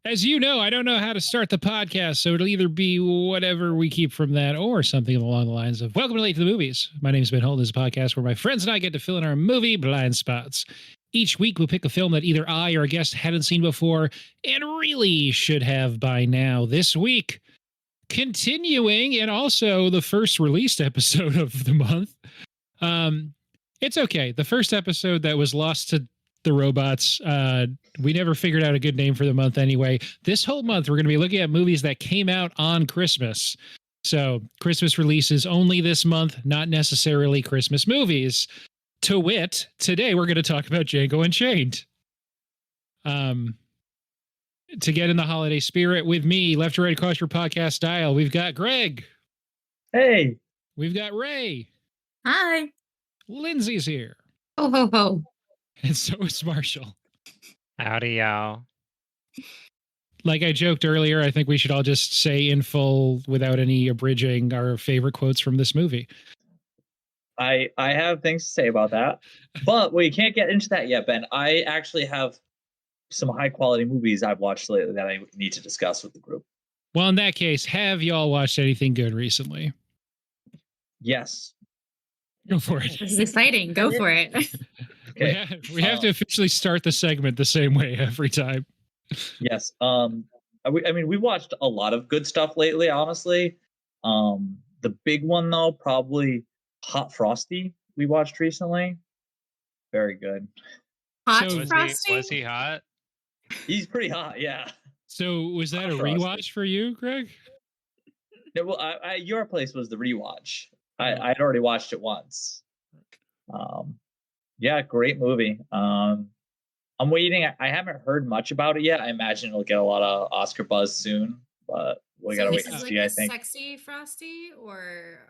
As you know, I don't know how to start the podcast, so it'll either be whatever we keep from that or something along the lines of Welcome to Late to the Movies. My name's Ben Holt. This is a podcast where my friends and I get to fill in our movie blind spots. Each week, we'll pick a film that either I or a guest hadn't seen before and really should have by now. This week, continuing and also the first released episode of the month. It's okay. The first episode that was lost to the robots, we never figured out a good name for the month anyway. This whole month, we're going to be looking at movies that came out on Christmas. So Christmas releases only this month, not necessarily Christmas movies. To wit, today we're going to talk about Django Unchained. To get in the holiday spirit with me, left to right across your podcast dial, we've got Greg. Hey. We've got Ray. Hi. Lindsey's here. Ho, ho, ho. And so is Marshall. Howdy, y'all. Like I joked earlier, I think we should all just say in full, without any abridging, our favorite quotes from this movie. I have things to say about that, but we can't get into that yet, Ben. I actually have some high quality movies I've watched lately that I need to discuss with the group. Well, in that case, have y'all watched anything good recently? Yes. Go for it. This is exciting. Go for it. Okay. We have to officially start the segment the same way every time. Yes. I mean, we watched a lot of good stuff lately, honestly. The big one, though, probably Hot Frosty we watched recently. Very good. Hot So Frosty? Was he hot? He's pretty hot, yeah. So was that Hot a Frosty. rewatch for you, Greg? No, well, Your Place was the rewatch. I'd already watched it once. Yeah, great movie. I'm waiting. I haven't heard much about it yet. I imagine it'll get a lot of Oscar buzz soon, but we gotta wait and This is see. like I a think sexy Frosty or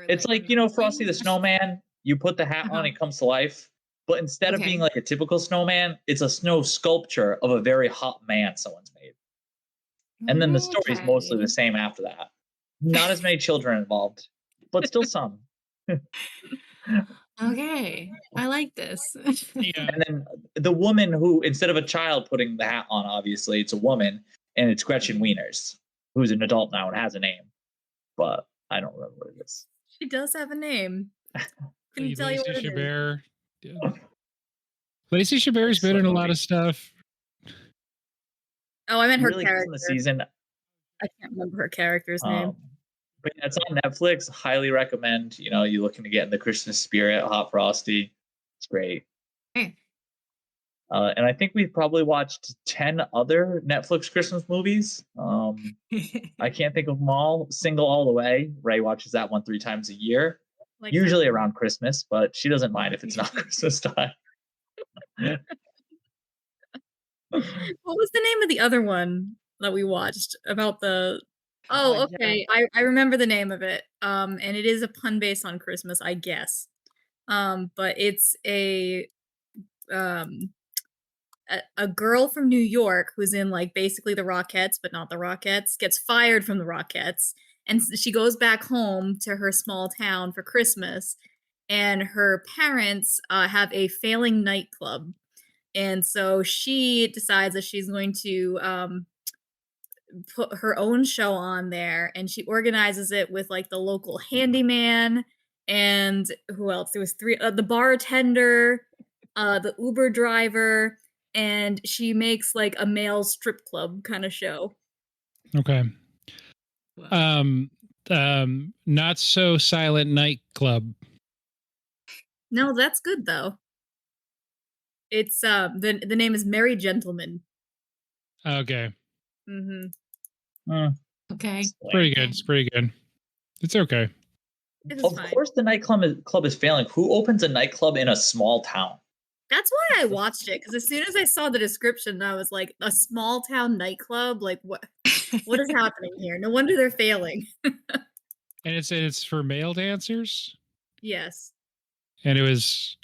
it's like Frosty the Snowman. You put the hat on, it comes to life. But instead of being like a typical snowman, it's a snow sculpture of a very hot man someone's made. And then the story is mostly the same after that. Not as many children involved, but still some. Okay, I like this. Yeah. And then the woman who, instead of a child putting the hat on, obviously, it's a woman, and it's Gretchen Wieners, who's an adult now and has a name. But I don't remember what it is. She does have a name. Couldn't tell you what it is. Chabert. Yeah. Lacey Chabert's been in a lot of stuff. Oh, I meant her Really character. in the season. I can't remember her character's name. But yeah, it's on Netflix. Highly recommend. You know, you're looking to get in the Christmas spirit. Hot Frosty. It's great. Hey. And I think we've probably watched 10 other Netflix Christmas movies. I can't think of them all. Single All the Way. Ray watches that one 3 times a year. Like usually around Christmas, but she doesn't mind if it's not Christmas time. What was the name of the other one that we watched about the... Oh, okay. I remember the name of it. And it is a pun based on Christmas, I guess. But it's a girl from New York who's in like basically the Rockettes, but not the Rockettes, gets fired from the Rockettes. And she goes back home to her small town for Christmas. And her parents have a failing nightclub. And so she decides that she's going to put her own show on there, and she organizes it with like the local handyman and who else? There was 3, the bartender, the Uber driver, and she makes like a male strip club kind of show. Okay. Not So Silent Nightclub. No, that's good though. It's the name is Merry Gentlemen. Okay. Mm-hmm. Okay. Pretty good. It's pretty good. It's okay. Of course, the nightclub is failing. Who opens a nightclub in a small town? That's why I watched it, because as soon as I saw the description, I was like, a small town nightclub? Like, what is happening here? No wonder they're failing. And it's for male dancers? Yes. And this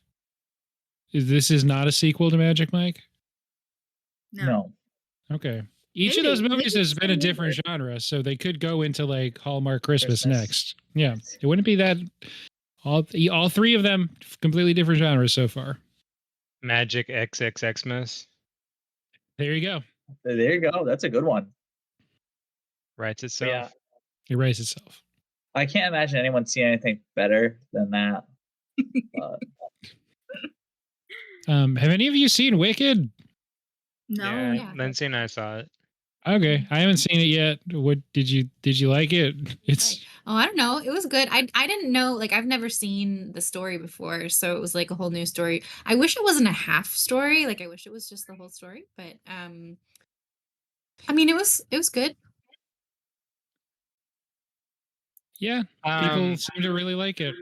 is not a sequel to Magic Mike? No. Okay. Each of those movies has been a different genre, so they could go into like Hallmark Christmas next. Yeah. It wouldn't be that all 3 of them completely different genres so far. Magic XXXmas. There you go. There you go. That's a good one. Writes But itself. yeah, It writes itself. I can't imagine anyone seeing anything better than that. Have any of you seen Wicked? No. Yeah, Yeah. Lindsey and I saw it. Okay, I haven't seen it yet. What did you like it? It's Oh, I don't know. It was good. I didn't know, like I've never seen the story before, so it was like a whole new story. I wish it wasn't a half story. Like I wish it was just the whole story, but I mean it was good. yeah, people Um, seem to really like it.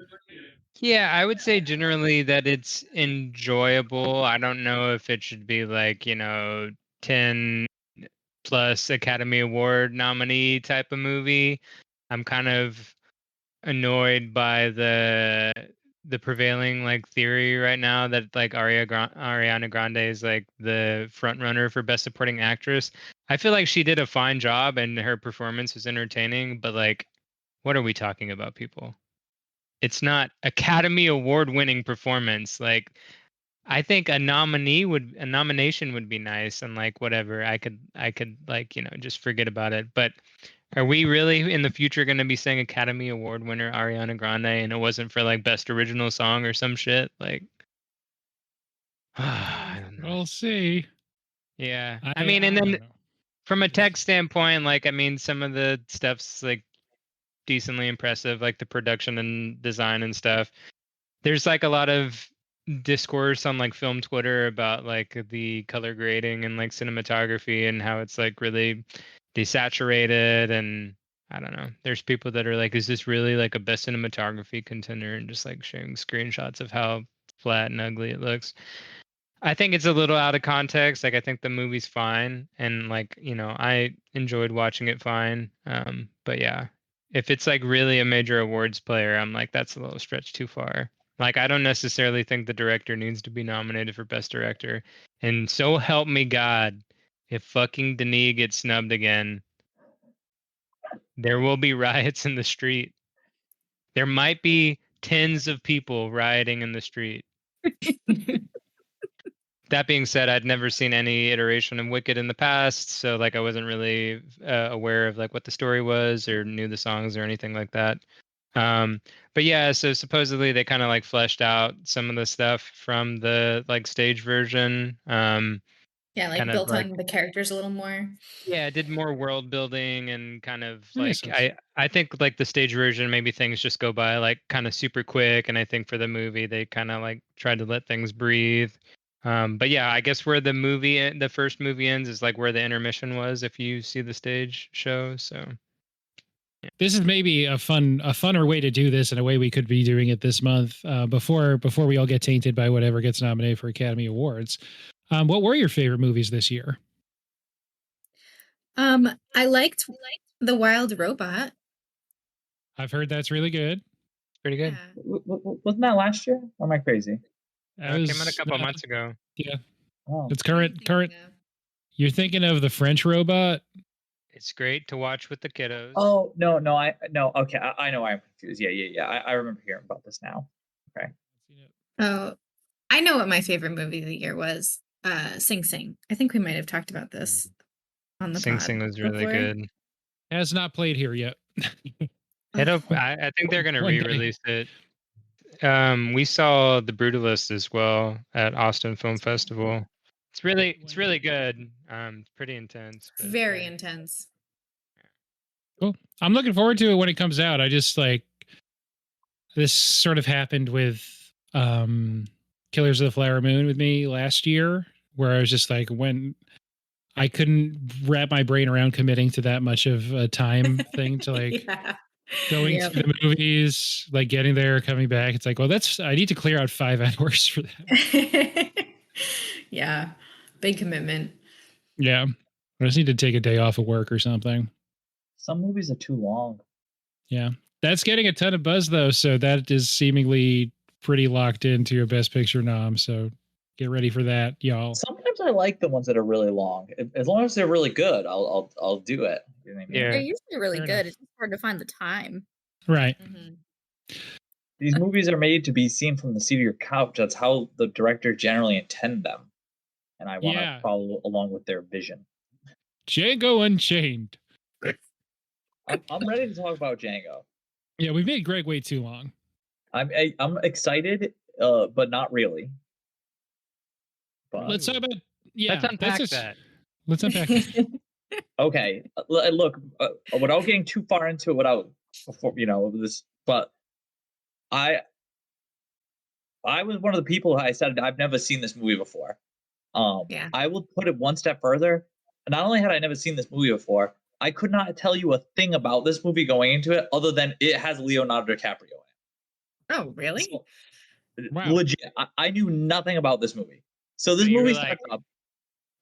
yeah, I would say generally that it's enjoyable. I don't know if it should be like, 10 plus Academy Award nominee type of movie. I'm kind of annoyed by the prevailing like theory right now that like Ariana Grande is like the front runner for Best Supporting Actress. I feel like she did a fine job and her performance was entertaining, but like, what are we talking about, people? It's not Academy Award winning performance. Like, I think a nomination would be nice, and like whatever, I could like, just forget about it. But are we really in the future going to be saying Academy Award winner Ariana Grande and it wasn't for like best original song or some shit? Like, I don't know. We'll see. Yeah. I I mean, and don't then know. from a tech standpoint, like, I mean, some of the stuff's like decently impressive, like the production and design and stuff. There's like a lot of discourse on like film Twitter about like the color grading and like cinematography and how it's like really desaturated, and I don't know. There's people that are like, is this really like a best cinematography contender, and just like sharing screenshots of how flat and ugly it looks. I think it's a little out of context. Like I think the movie's fine, and like, I enjoyed watching it fine. But yeah, if it's like really a major awards player, I'm like, that's a little stretch too far. Like I don't necessarily think the director needs to be nominated for best director. And so help me God, if fucking Denis gets snubbed again, there will be riots in the street. There might be tens of people rioting in the street. That being said, I'd never seen any iteration of Wicked in the past, so like I wasn't really aware of like what the story was or knew the songs or anything like that. But yeah, so supposedly they kind of like fleshed out some of the stuff from the like stage version. Yeah, like Kind of built like, on the characters a little more. yeah, it did more world building and kind of That makes like sense. I think like the stage version maybe things just go by like kind of super quick, and I think for the movie they kind of like tried to let things breathe. But yeah, I guess where the first movie ends is like where the intermission was if you see the stage show. So This is maybe a funner way to do this, and a way we could be doing it this month, before we all get tainted by whatever gets nominated for Academy Awards. What were your favorite movies this year? I liked The Wild Robot. I've heard that's really good. pretty good. Yeah. Wasn't that last year? Or am I crazy? That It came out a was, couple of months ago. yeah, Oh, it's What are you current. thinking of? You're thinking of the French Robot. It's great to watch with the kiddos. oh no. Okay, I know I'm confused. Yeah. I remember hearing about this now. Okay. Oh, I know what my favorite movie of the year was. Sing Sing. I think we might have talked about this on the Sing pod Sing was really before. good. Has not played here yet. I think they're gonna One day. re-release it. We saw The Brutalist as well at Austin Film Festival. It's really good. It's pretty intense. But Very intense. Cool. I'm looking forward to it when it comes out. I just like, this sort of happened with Killers of the Flower Moon with me last year, where I was just like, when I couldn't wrap my brain around committing to that much of a time thing to like Yeah. going Yep. to the movies, like getting there, coming back. It's like, well, I need to clear out 5 hours for that. Yeah. Big commitment. Yeah. I just need to take a day off of work or something. Some movies are too long. Yeah. That's getting a ton of buzz though, so that is seemingly pretty locked into a Best Picture nom. So get ready for that, y'all. Sometimes I like the ones that are really long. As long as they're really good, I'll do it. You know what I mean? Yeah. They're usually really Fair good. enough. It's just hard to find the time. Right. Mhm. These movies are made to be seen from the seat of your couch. That's how the director generally intend them. And I want to Yeah. follow along with their vision. Django Unchained. I'm ready to talk about Django. Yeah, we've made Greg wait too long. I'm excited, but not really. But Let's talk about Let's unpack that. Let's unpack that. okay, look, without getting too far into it, before this, but I was one of the people who I said I've never seen this movie before. Yeah. I will put it one step further. Not only had I never seen this movie before, I could not tell you a thing about this movie going into it other than it has Leonardo DiCaprio in it. Oh, really? So, Wow. legit, I knew nothing about this movie. So this So you were movie like- starts up.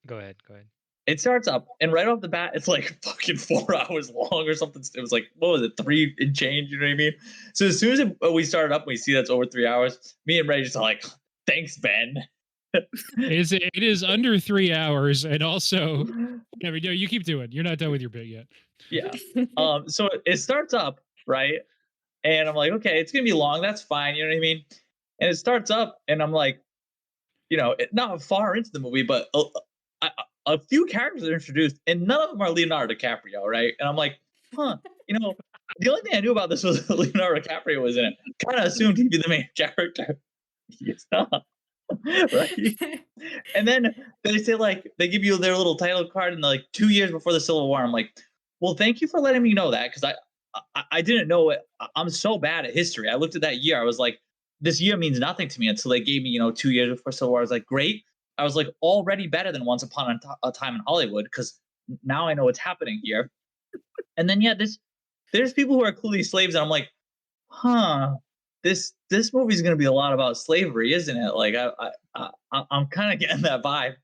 Go ahead. It starts up, and right off the bat, it's like fucking 4 hours long or something. It was like, what was it, 3 and change? You know what I mean? So as soon as we started up, we see that's over 3 hours. Me and Ray just like, thanks, Ben. It is under 3 hours, and also, no, you keep doing. You're not done with your bit yet. Yeah. So it starts up, right? And I'm like, okay, it's gonna be long. That's fine. You know what I mean? And it starts up, and I'm like, not far into the movie, but a few characters are introduced, and none of them are Leonardo DiCaprio, right? And I'm like, huh. The only thing I knew about this was that Leonardo DiCaprio was in it. Kind of assumed he'd be the main character. He's not. Right? And then they say, like, they give you their little title card, and like 2 years before the Civil War. I'm like, well, thank you for letting me know that, because I didn't know it. I'm so bad at history. I looked at that year. I was like, this year means nothing to me until they gave me, 2 years before Civil War. I was like, great. I was like, already better than Once Upon a Time in Hollywood, because now I know what's happening here. And then there's people who are clearly slaves, and I'm like, huh. This movie's gonna be a lot about slavery, isn't it? Like I'm kind of getting that vibe.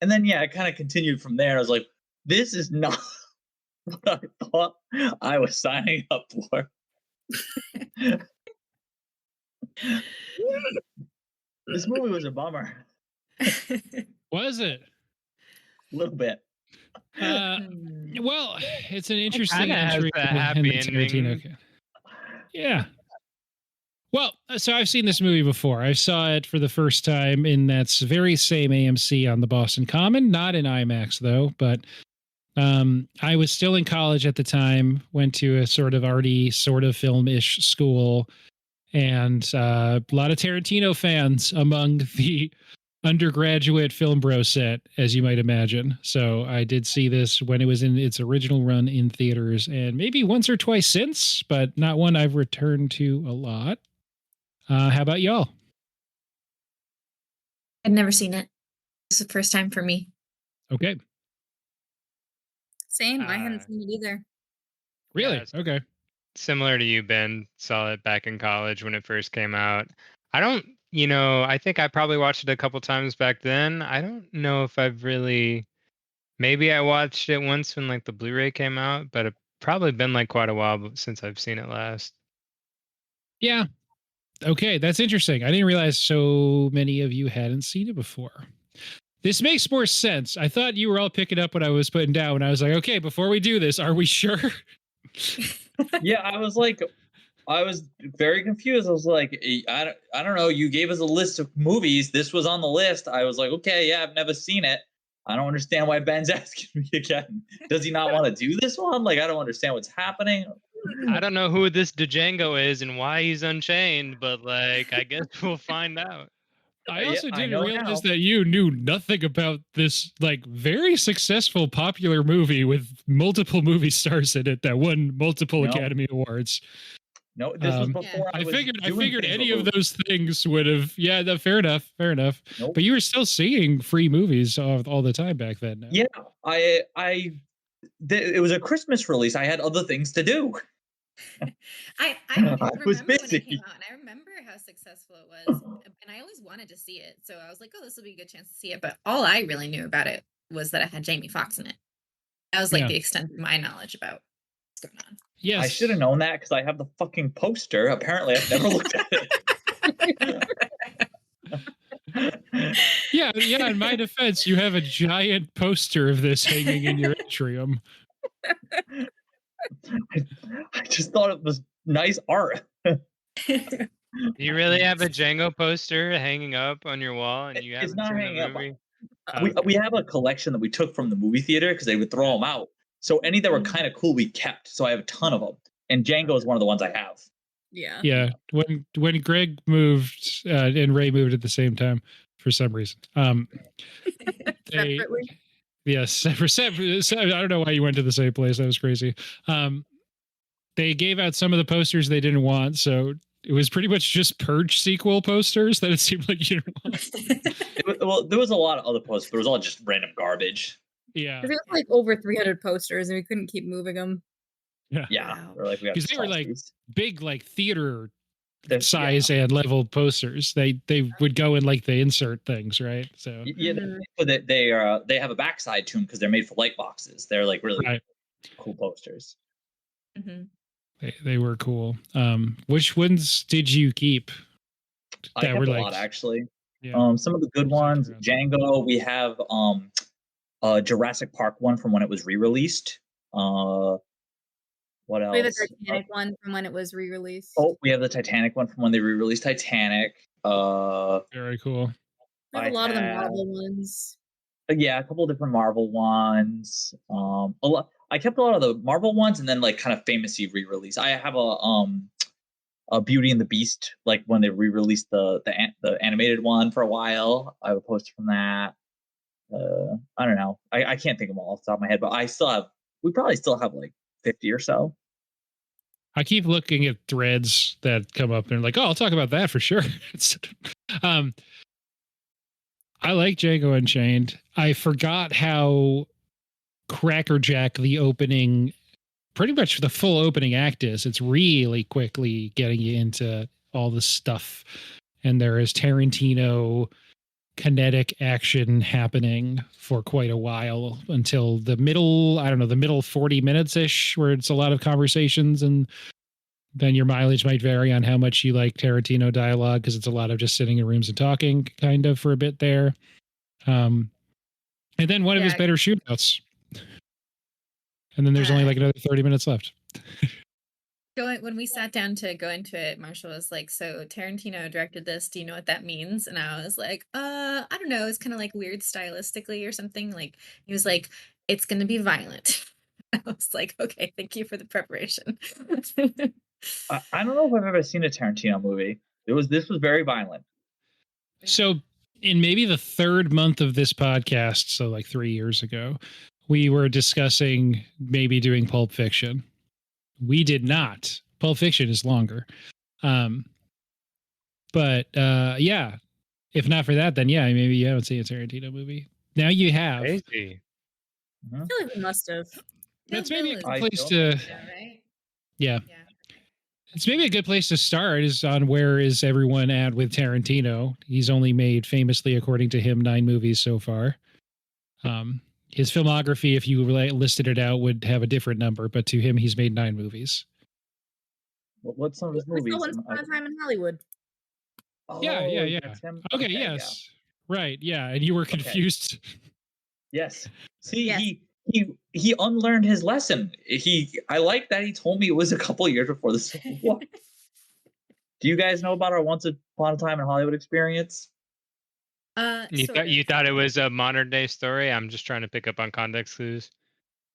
And then it kind of continued from there. I was like, this is not what I thought I was signing up for. This movie was a bummer. Was it? A little bit. Well, it's an interesting kinda has entry that in the happy Tarantino. ending. Yeah. Well, so I've seen this movie before. I saw it for the first time in that very same AMC on the Boston Common, not in IMAX though, but I was still in college at the time, went to a sort of arty, sort of film-ish school, and a lot of Tarantino fans among the undergraduate film bro set, as you might imagine. So I did see this when it was in its original run in theaters, and maybe once or twice since, but not one I've returned to a lot. How about y'all? I'd never seen it. This is the first time for me. Okay. Same. I hadn't Uh, seen it either. Really? Yeah, Okay. Similar to you, Ben. Saw it back in college when it first came out. I think I probably watched it a couple times back then. I don't know if I've really. Maybe I watched it once when like the Blu-ray came out, but it's probably been like quite a while since I've seen it last. Yeah. Okay, that's interesting. I didn't realize so many of you hadn't seen it before. This makes more sense. I thought you were all picking up what I was putting down when I was like, okay, before we do this, are we sure? Yeah, I was very confused. I was like, I don't know. You gave us a list of movies. This was on the list. I was like, okay, yeah, I've never seen it. I don't understand why Ben's asking me again. Does he not want to do this one? Like, I don't understand what's happening. I don't know who this Django is and why he's unchained, but like I guess we'll find out. I also I didn't know realize now. that you knew nothing about this like very successful popular movie with multiple movie stars in it that won multiple No. Academy Awards. No, this was Yeah. before I was figured doing things any with of those things would have. Yeah, fair enough. Nope. But you were still seeing free movies all the time back then. No? Yeah, it was a Christmas release. I had other things to do. I was remember when busy. it came out, and I remember how successful it was, and I always wanted to see it. So I was like, "Oh, this will be a good chance to see it." But all I really knew about it was that it had Jamie Foxx in it. That was like Yeah. the extent of my knowledge about what's going on. Yes, I should have known that because I have the fucking poster. Apparently, I've never looked at it. Yeah. In my defense, you have a giant poster of this hanging in your atrium. I just thought it was nice art. You really have a Django poster hanging up on your wall, and you It's haven't not seen hanging the up. movie? We have a collection that we took from the movie theater because they would throw them out. So any that were kind of cool, we kept. So I have a ton of them, and Django is one of the ones I have. Yeah. Yeah, when Greg moved and Ray moved at the same time for some reason. Separately. Yes, I don't know why you went to the same place. That was crazy. They gave out some of the posters they didn't want, so it was pretty much just Purge sequel posters that it seemed like you didn't want. Well, there was a lot of other posters, but it was all just random garbage. Yeah, There was like over 300 posters, and we couldn't keep moving them. Yeah, Wow. we're like, we because they were like big, like theater size yeah. and level posters. They would go in like the insert things, right? So Yeah, but they have a backside to them because they're made for light boxes. They're like really cool posters. Mhm. They were cool. Which ones did you keep? I kept a lot actually. Yeah. Some of the good ones, Django. We have Jurassic Park one from when it was re-released. What else? We have the Titanic one from when it was re-released. Oh, we have the Titanic one from when they re-released Titanic. Very cool. We have a lot of the Marvel ones. Yeah, a couple of different Marvel ones. I kept a lot of the Marvel ones, and then like kind of famously re-released. I have a Beauty and the Beast, like when they re-released the animated one for a while. I have a poster from that. I don't know. I can't think of them all off the top of my head, but we probably still have like 50 or so. I keep looking at threads that come up and like, oh, I'll talk about that for sure. I like Django Unchained. I forgot how crackerjack the opening, pretty much the full opening act is. It's really quickly getting you into all the stuff. And there is Tarantino kinetic action happening for quite a while until the middle, I don't know, the middle 40 minutes ish, where it's a lot of conversations, and then your mileage might vary on how much you like Tarantino dialogue, because it's a lot of just sitting in rooms and talking kind of for a bit there. And then one of his better shootouts. And then there's only like another 30 minutes left. When we sat down to go into it, Marshall was like, so Tarantino directed this. Do you know what that means? And I was like, I don't know. It's kind of like weird stylistically or something. Like, he was like, it's going to be violent. I was like, okay, thank you for the preparation. I don't know if I've ever seen a Tarantino movie. This was very violent. So in maybe the third month of this podcast, so like 3 years ago, we were discussing maybe doing Pulp Fiction. We did not. Pulp Fiction is longer. But yeah, if not for that, then yeah, maybe you haven't seen a Tarantino movie. Now you have. Crazy. I feel like we must have. That's maybe a Bill good is- place to. right? Yeah. Yeah. It's maybe a good place to start is on where is everyone at with Tarantino. He's only made, famously, according to him, 9 movies so far. His filmography, if you listed it out, would have a different number, but to him, he's made 9 movies. What's some of his movies? Once Upon a Time in Hollywood. Yeah. That's him? Okay, yes. Yeah. Right, yeah, and you were confused. Yes. See, Yes. he unlearned his lesson. I like that he told me it was a couple years before the Civil War. Do you guys know about our Once Upon a Time in Hollywood experience? You thought it was a modern day story? I'm just trying to pick up on context clues.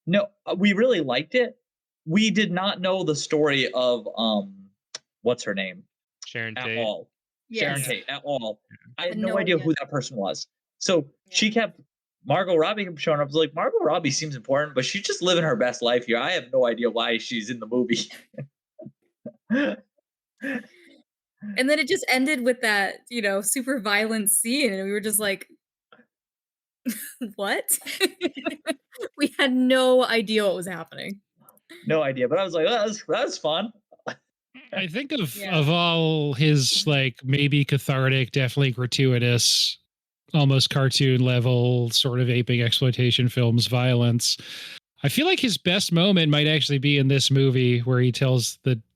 No, we really liked it. We did not know the story of what's her name Sharon at Tate. all. Sharon Yes. Tate at all. I had Had no no idea idea. who that person was. So she kept Margot Robbie kept showing up. I was like, Margot Robbie seems important, but she's just living her best life here. I have no idea why she's in the movie. And then it just ended with that, super violent scene. And we were just like, what? We had no idea what was happening. No idea. But I was like, oh, that was fun. I think of all his like maybe cathartic, definitely gratuitous, almost cartoon level sort of aping exploitation films, violence. I feel like his best moment might actually be in this movie where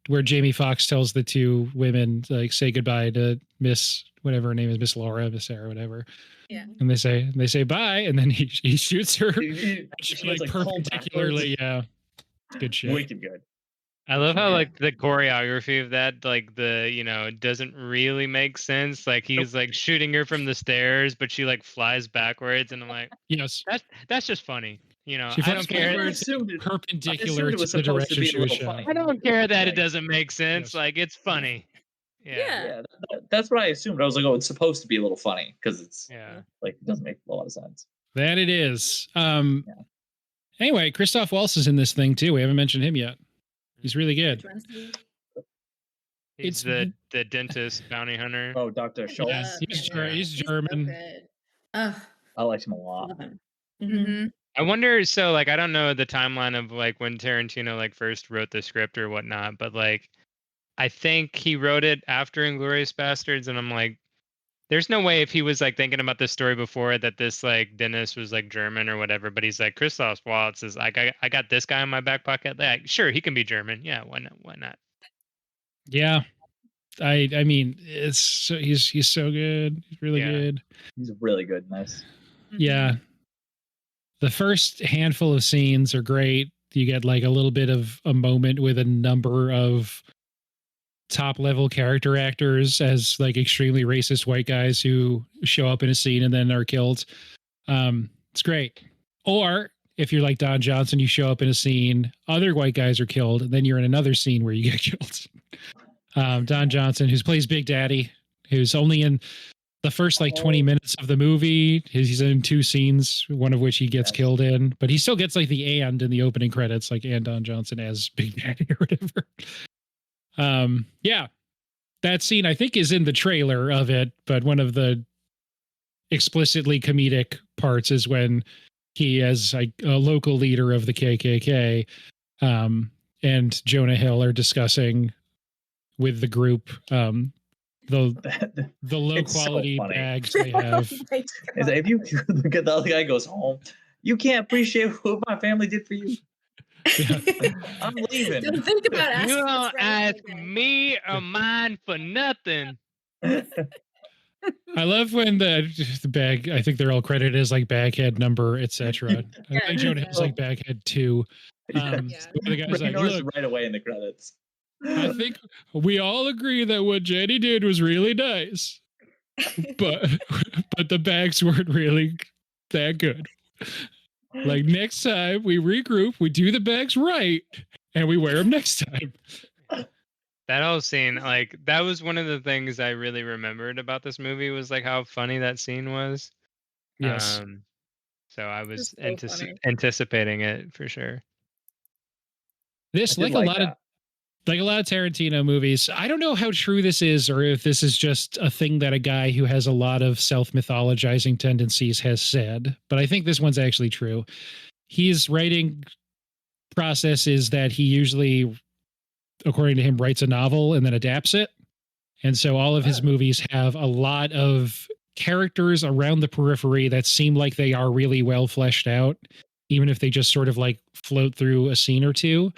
where Jamie Foxx tells the 2 women like say goodbye to Miss whatever her name is, Miss Laura, Miss Sarah, whatever. Yeah. And they say bye, and then he shoots her She like pulled perpendicularly. backwards. Yeah, good shit. Wicked good. I love how Yeah. like the choreography of that, like it doesn't really make sense. Like he's like shooting her from the stairs, but she like flies backwards, and I'm like, Yes. that's just funny. She I flies don't care. backwards assumed it- I perpendicular assumed it to was the supposed to direction be a she was little shot. funny. I don't care that it Like- doesn't make sense. Yes. Like it's funny. Yeah. Yeah, that's what I assumed. I was like, oh, it's supposed to be a little funny because it's Yeah. like it doesn't make a lot of sense. That it is. Yeah. Anyway, Christoph Waltz is in this thing too. We haven't mentioned him yet. He's really good. Which one's he? He's It's- the dentist bounty hunter. Oh, Dr. Schultz. Yeah, he's Yeah. He's so German. good. Ugh, I liked him a lot. love him. Mm-hmm. I wonder, so like I don't know the timeline of like when Tarantino like first wrote the script or whatnot, but like I think he wrote it after Inglourious Bastards, and I'm like, there's no way if he was like thinking about this story before that this like dentist was like German or whatever, but he's like Christoph Waltz is like I got this guy in my back pocket. Like, sure, he can be German. Yeah, why not? Why not? Yeah. I mean, he's so good. He's really Yeah. good. He's really good. Nice. Yeah. The first handful of scenes are great. You get like a little bit of a moment with a number of top level character actors as like extremely racist white guys who show up in a scene and then are killed. It's great. Or if you're like Don Johnson, you show up in a scene, other white guys are killed, and then you're in another scene where you get killed. Don Johnson, who plays Big Daddy, who's only in the first like 20 minutes of the movie. He's in 2 scenes, one of which he gets Yes. killed in, but he still gets like the and in the opening credits, like and Don Johnson as Big Daddy or whatever. Yeah, that scene I think is in the trailer of it, but one of the explicitly comedic parts is when he, as like a local leader of the KKK, and Jonah Hill are discussing with the group the low It's so quality funny. bags they have. Oh my Is God. if you look at the other guy goes home, you can't appreciate what my family did for you. Yeah. I'm leaving. Don't think about asking You what's don't right ask again. me or mine for nothing. I love when the bag, I think they're all credited as like baghead number, etc. I think Jonah Hill's like baghead 2. Yeah. The guy's You like, notice look, right away in the credits. I think we all agree that what Jenny did was really nice, but the bags weren't really that good. Like next time we regroup, we do the bags right, and we wear them next time. That whole scene, like that was one of the things I really remembered about this movie was like how funny that scene was. Yes. So I was It's so funny. anticipating it for sure. This I did like a lot of Tarantino movies. I don't know how true this is, or if this is just a thing that a guy who has a lot of self-mythologizing tendencies has said, but I think this one's actually true. His writing process is that he usually, according to him, writes a novel and then adapts it. And so all of his movies have a lot of characters around the periphery that seem like they are really well fleshed out, even if they just sort of like float through a scene or two.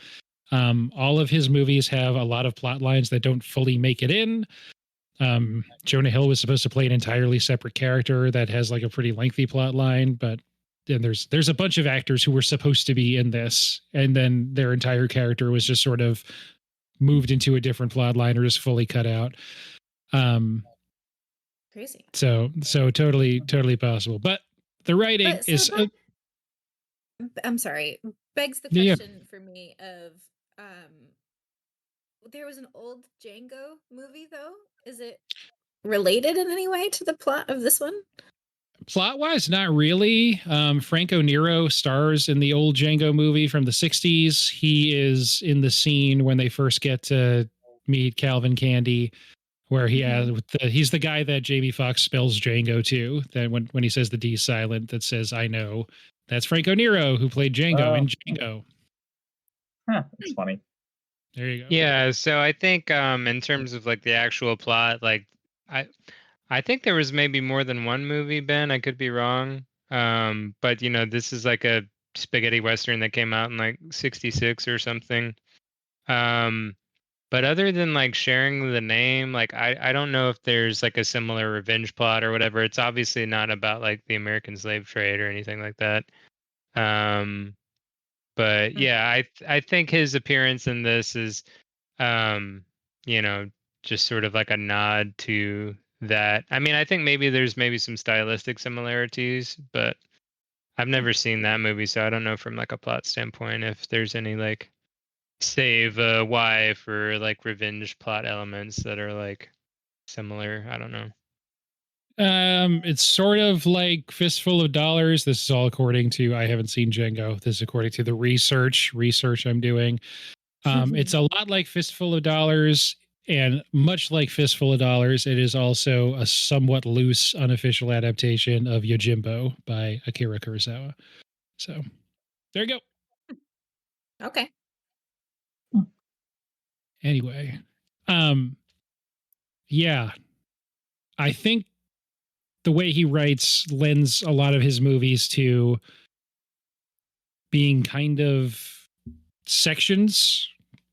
All of his movies have a lot of plot lines that don't fully make it in. Jonah Hill was supposed to play an entirely separate character that has like a pretty lengthy plot line, but then there's a bunch of actors who were supposed to be in this, and then their entire character was just sort of moved into a different plot line or just fully cut out. Crazy. So totally possible. But the writing But so is I'm sorry. Begs the Yeah. question for me of there was an old Django movie though. Is it related in any way to the plot of this one? plot wise, not really. Franco Nero stars in the old Django movie from the 60s. He is in the scene when they first get to meet Calvin Candy, where he has he's the guy that Jamie Foxx spells Django to. That when he says the D silent that says I know, that's Franco Nero who played Django in Django. Huh, that's funny. There you go. Yeah, so I think in terms of like the actual plot, like I think there was maybe more than one movie, Ben. I could be wrong. But this is like a spaghetti western that came out in like 66 or something. But other than like sharing the name, like I don't know if there's like a similar revenge plot or whatever. It's obviously not about like the American slave trade or anything like that. But But yeah, I think his appearance in this is, you know, just sort of like a nod to that. I mean, I think there's maybe some stylistic similarities, but I've never seen that movie, so I don't know from like a plot standpoint if there's any like save a wife or like revenge plot elements that are like similar. I don't know. It's sort of like Fistful of Dollars. This is all according to, I haven't seen Django. This is according to the research I'm doing. It's a lot like Fistful of Dollars, and much like Fistful of Dollars, it is also a somewhat loose, unofficial adaptation of Yojimbo by Akira Kurosawa. So there you go. Okay. Anyway, yeah, I think the way he writes lends a lot of his movies to being kind of sections,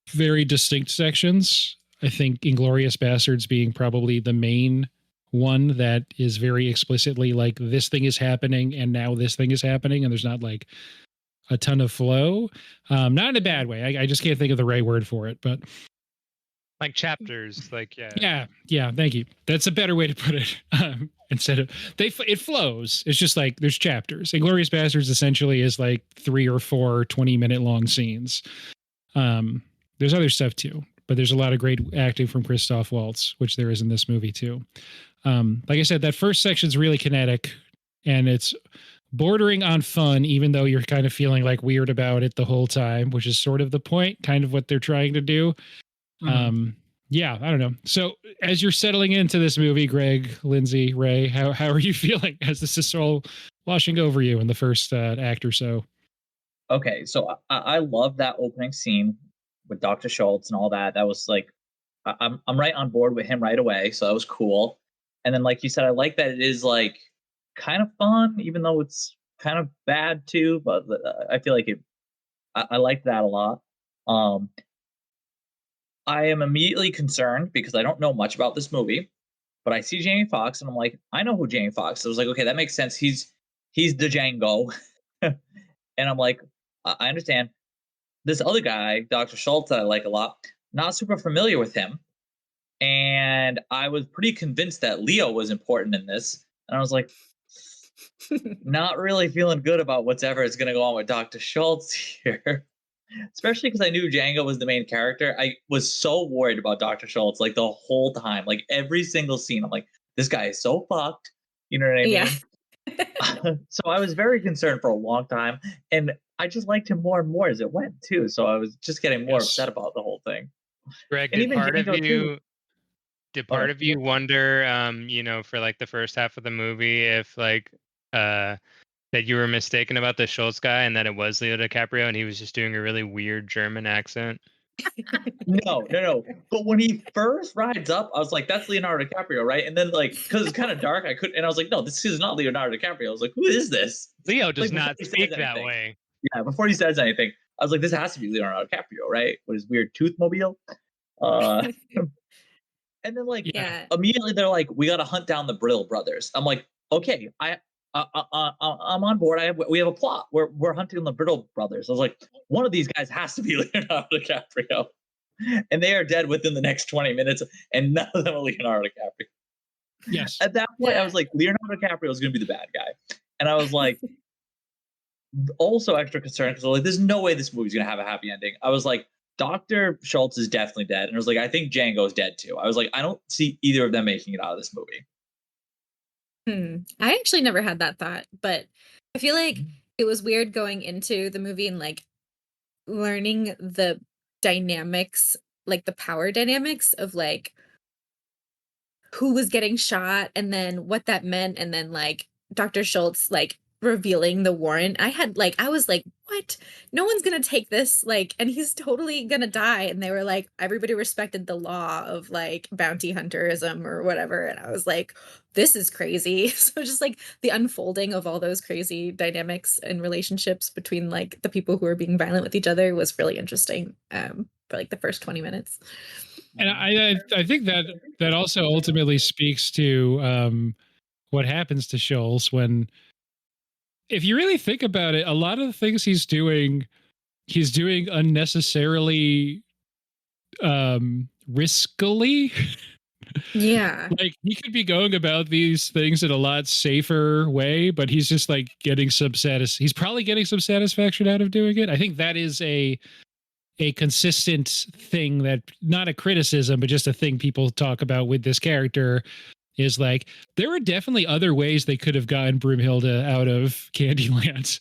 very distinct sections. I think Inglorious Bastards being probably the main one that is very explicitly like, this thing is happening and now this thing is happening, and there's not like a ton of flow. Not in a bad way. I just can't think of the right word for it, but like chapters, like yeah. Yeah. Thank you. That's a better way to put it. Instead of it flows. It's just like there's chapters. Inglorious Bastards essentially is like 3 or 4 20-minute long scenes. There's other stuff too, but there's a lot of great acting from Christoph Waltz, which there is in this movie too. Like I said, that first section's really kinetic, and it's bordering on fun, even though you're kind of feeling like weird about it the whole time, which is sort of the point, kind of what they're trying to do. Yeah, I don't know. So as you're settling into this movie, Greg, Lindsey, Ray, how are you feeling as this is all washing over you in the first act or so? Okay, so I love that opening scene with Dr. Schultz and all that. That was like, I'm right on board with him right away. So that was cool. And then, like you said, I like that it is like kind of fun, even though it's kind of bad too. But I feel like I like that a lot. I am immediately concerned because I don't know much about this movie, but I see Jamie Foxx and I'm like, I know who Jamie Foxx is. I was like, okay, that makes sense. He's the Django. And I'm like, I understand. This other guy, Dr. Schultz, that I like a lot, not super familiar with him. And I was pretty convinced that Leo was important in this. And I was like, not really feeling good about whatever is going to go on with Dr. Schultz here. Especially because I knew Django was the main character. I was so worried about Dr. Schultz like the whole time. Like every single scene, I'm like, this guy is so fucked. You know what I mean? Yeah. So I was very concerned for a long time. And I just liked him more and more as it went too. So I was just getting more upset about the whole thing. Greg, And did even part of Django, you too. did part of you wonder, you know, for like the first half of the movie, if like that you were mistaken about the Schultz guy and that it was Leo DiCaprio and he was just doing a really weird German accent? No. But when he first rides up, I was like, that's Leonardo DiCaprio, right? And then like, because it's kind of dark, and I was like, no, this is not Leonardo DiCaprio. I was like, who is this? Leo does Like, not speak that way. Yeah, before he says anything, I was like, this has to be Leonardo DiCaprio, right? With his weird tooth mobile. And then like immediately they're like, we got to hunt down the Brill brothers. I'm like, okay, I'm on board. We have a plot. We're hunting the Brill brothers. I was like, one of these guys has to be Leonardo DiCaprio, and they are dead within the next 20 minutes, and none of them are Leonardo DiCaprio. Yes. At that point, I was like, Leonardo DiCaprio is going to be the bad guy, and I was like, also extra concerned because I was like, there's no way this movie's going to have a happy ending. I was like, Dr. Schultz is definitely dead, and I was like, I think Django's dead too. I was like, I don't see either of them making it out of this movie. I actually never had that thought, but I feel like it was weird going into the movie and like learning the dynamics, like the power dynamics of like who was getting shot and then what that meant, and then like Dr. Schultz like revealing the warrant. I was like, what? No one's gonna take this, like, and he's totally gonna die. And they were like, everybody respected the law of like bounty hunterism or whatever. And I was like, this is crazy. So just like the unfolding of all those crazy dynamics and relationships between like the people who are being violent with each other was really interesting for like the first 20 minutes. And I think that also ultimately speaks to what happens to Schultz when, if you really think about it, a lot of the things he's doing he's doing unnecessarily riskily. Yeah. Like he could be going about these things in a lot safer way, but he's just like getting some he's probably getting some satisfaction out of doing it. I think that is a consistent thing, that not a criticism, but just a thing people talk about with this character, is like there were definitely other ways they could have gotten Broomhilda out of Candyland.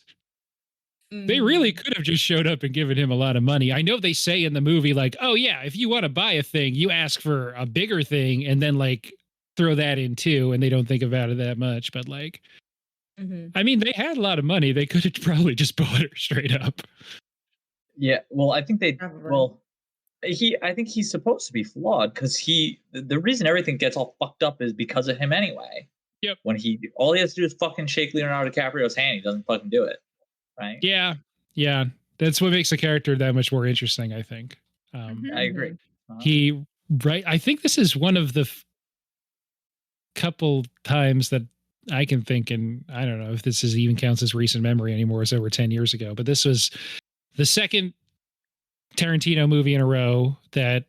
They really could have just showed up and given him a lot of money. I know they say in the movie, like, oh yeah, if you want to buy a thing, you ask for a bigger thing and then like throw that in too, and they don't think about it that much. But like, I mean, they had a lot of money. They could have probably just bought her straight up. Yeah, well, I think Probably. I think he's supposed to be flawed because the reason everything gets all fucked up is because of him anyway. Yep. When all he has to do is fucking shake Leonardo DiCaprio's hand, he doesn't fucking do it. Right. Yeah. Yeah. That's what makes the character that much more interesting, I think. I agree. I think this is one of the couple times that I can think, and I don't know if this even counts as recent memory anymore. It's over 10 years ago, but this was the second Tarantino movie in a row that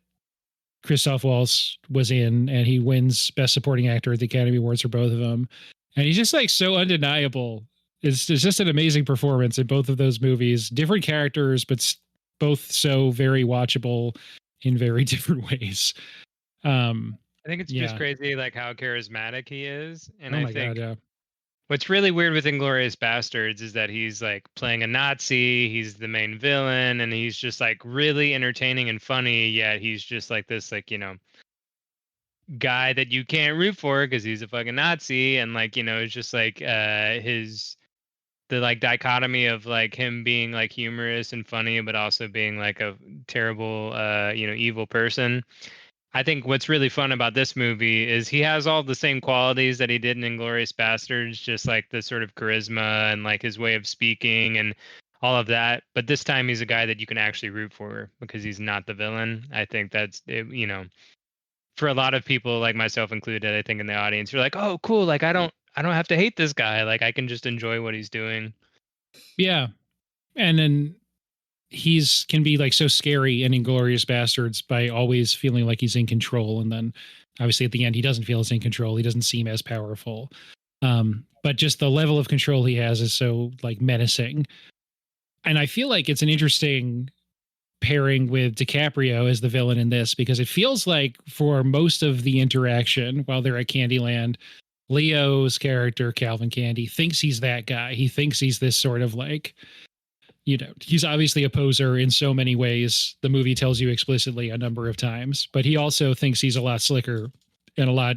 Christoph Waltz was in, and he wins Best Supporting Actor at the Academy Awards for both of them. And he's just like so undeniable. It's just an amazing performance in both of those movies. Different characters, but both so very watchable in very different ways. I think it's just crazy, like how charismatic he is, and I think what's really weird with Inglourious Bastards is that he's like playing a Nazi. He's the main villain, and he's just like really entertaining and funny. Yet he's just like this, like guy that you can't root for because he's a fucking Nazi, and like it's just like the like dichotomy of like him being like humorous and funny, but also being like a terrible, evil person. I think what's really fun about this movie is he has all the same qualities that he did in Inglourious Bastards, just like the sort of charisma and like his way of speaking and all of that. But this time he's a guy that you can actually root for because he's not the villain. I think that's, for a lot of people, like myself included, I think in the audience, you're like, oh, cool. Like, I don't have to hate this guy. Like, I can just enjoy what he's doing. Yeah. And then can be like so scary in Inglourious Bastards by always feeling like he's in control. And then obviously at the end, he doesn't feel as in control. He doesn't seem as powerful. But just the level of control he has is so like menacing. And I feel like it's an interesting pairing with DiCaprio as the villain in this, because it feels like for most of the interaction while they're at Candyland, Leo's character, Calvin Candy, thinks he's that guy. He thinks he's this sort of like, he's obviously a poser in so many ways. The movie tells you explicitly a number of times, but he also thinks he's a lot slicker and a lot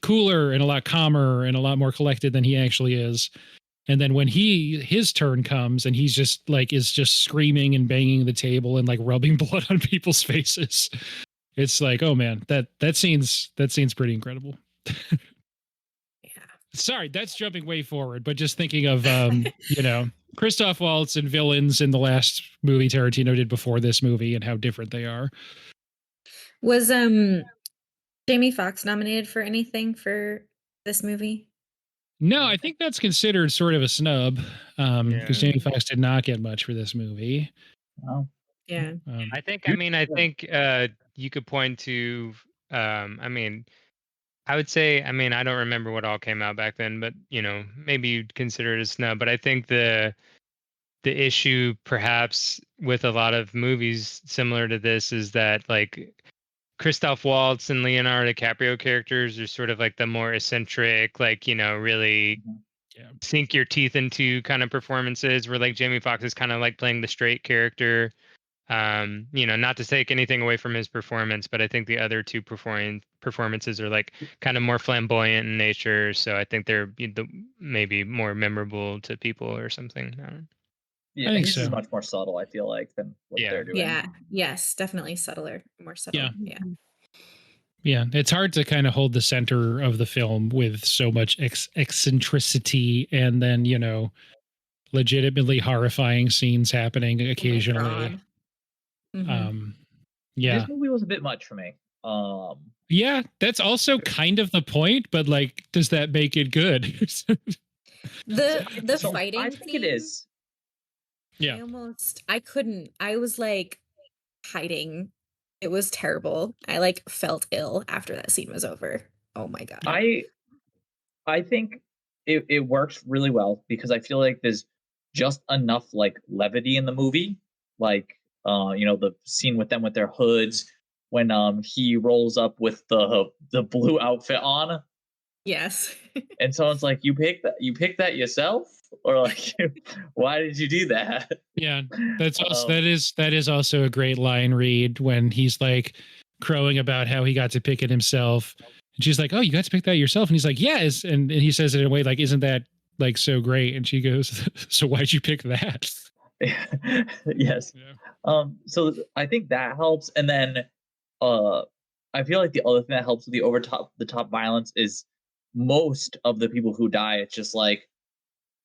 cooler and a lot calmer and a lot more collected than he actually is. And then when his turn comes and he's just like, is just screaming and banging the table and like rubbing blood on people's faces, it's like, oh man, that scene's pretty incredible. Sorry, that's jumping way forward, but just thinking of, Christoph Waltz and villains in the last movie Tarantino did before this movie and how different they are. Was Jamie Foxx nominated for anything for this movie? No, I think that's considered sort of a snub, because Jamie Foxx did not get much for this movie. Oh. Yeah. I think you could point to, I would say, I don't remember what all came out back then, but maybe you'd consider it a snub. But I think the issue perhaps with a lot of movies similar to this is that like Christoph Waltz and Leonardo DiCaprio characters are sort of like the more eccentric, like, really sink your teeth into kind of performances, where like Jamie Foxx is kind of like playing the straight character. Not to take anything away from his performance, but I think the other two performances are like kind of more flamboyant in nature. So I think they're maybe more memorable to people or something. I don't know. Yeah, I think so. Is much more subtle, I feel like, than what they're doing. Yeah, yes, definitely subtler, more subtle. Yeah, it's hard to kind of hold the center of the film with so much eccentricity and then, legitimately horrifying scenes happening occasionally. This movie was a bit much for me. Yeah, that's also kind of the point, but like, does that make it good? The fighting, I think it is. Yeah. I was like hiding. It was terrible. I like felt ill after that scene was over. Oh my god. I think it works really well because I feel like there's just enough like levity in the movie. Like the scene with them with their hoods when he rolls up with the blue outfit on Yes. and someone's like, you picked that yourself? Or like why did you do that? Yeah, that's also that is also a great line read when he's like crowing about how he got to pick it himself. And she's like, "Oh, you got to pick that yourself?" And he's like, "Yes." And he says it in a way like, "Isn't that like so great?" And she goes, "So why'd you pick that?" Yes. Yeah. So I think that helps. And then I feel like the other thing that helps with the top violence is most of the people who die, it's just like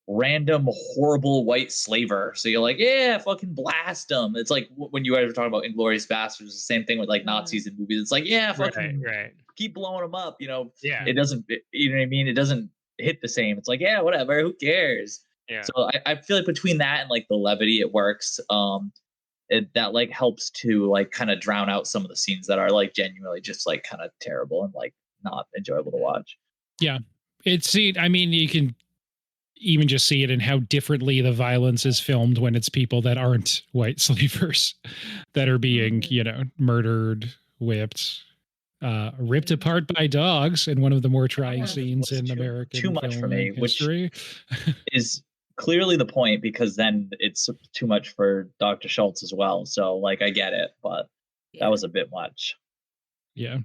random horrible white slaver. So you're like, yeah, fucking blast them. It's like when you guys were talking about Inglorious Bastards, the same thing with like Nazis in movies. It's like, yeah, fucking Right. keep blowing them up. Yeah. It doesn't, you know what I mean? It doesn't hit the same. It's like, yeah, whatever, who cares? Yeah. So I feel like between that and like the levity, it works. That like helps to like kind of drown out some of the scenes that are like genuinely just like kind of terrible and like not enjoyable to watch. Yeah. I mean, you can even just see it in how differently the violence is filmed when it's people that aren't white slavers that are being, murdered, whipped, ripped apart by dogs in one of the more trying scenes in American too much for me, history. Which is clearly the point because then it's too much for Dr. Schultz as well. So like I get it, but that was a bit much. Yeah.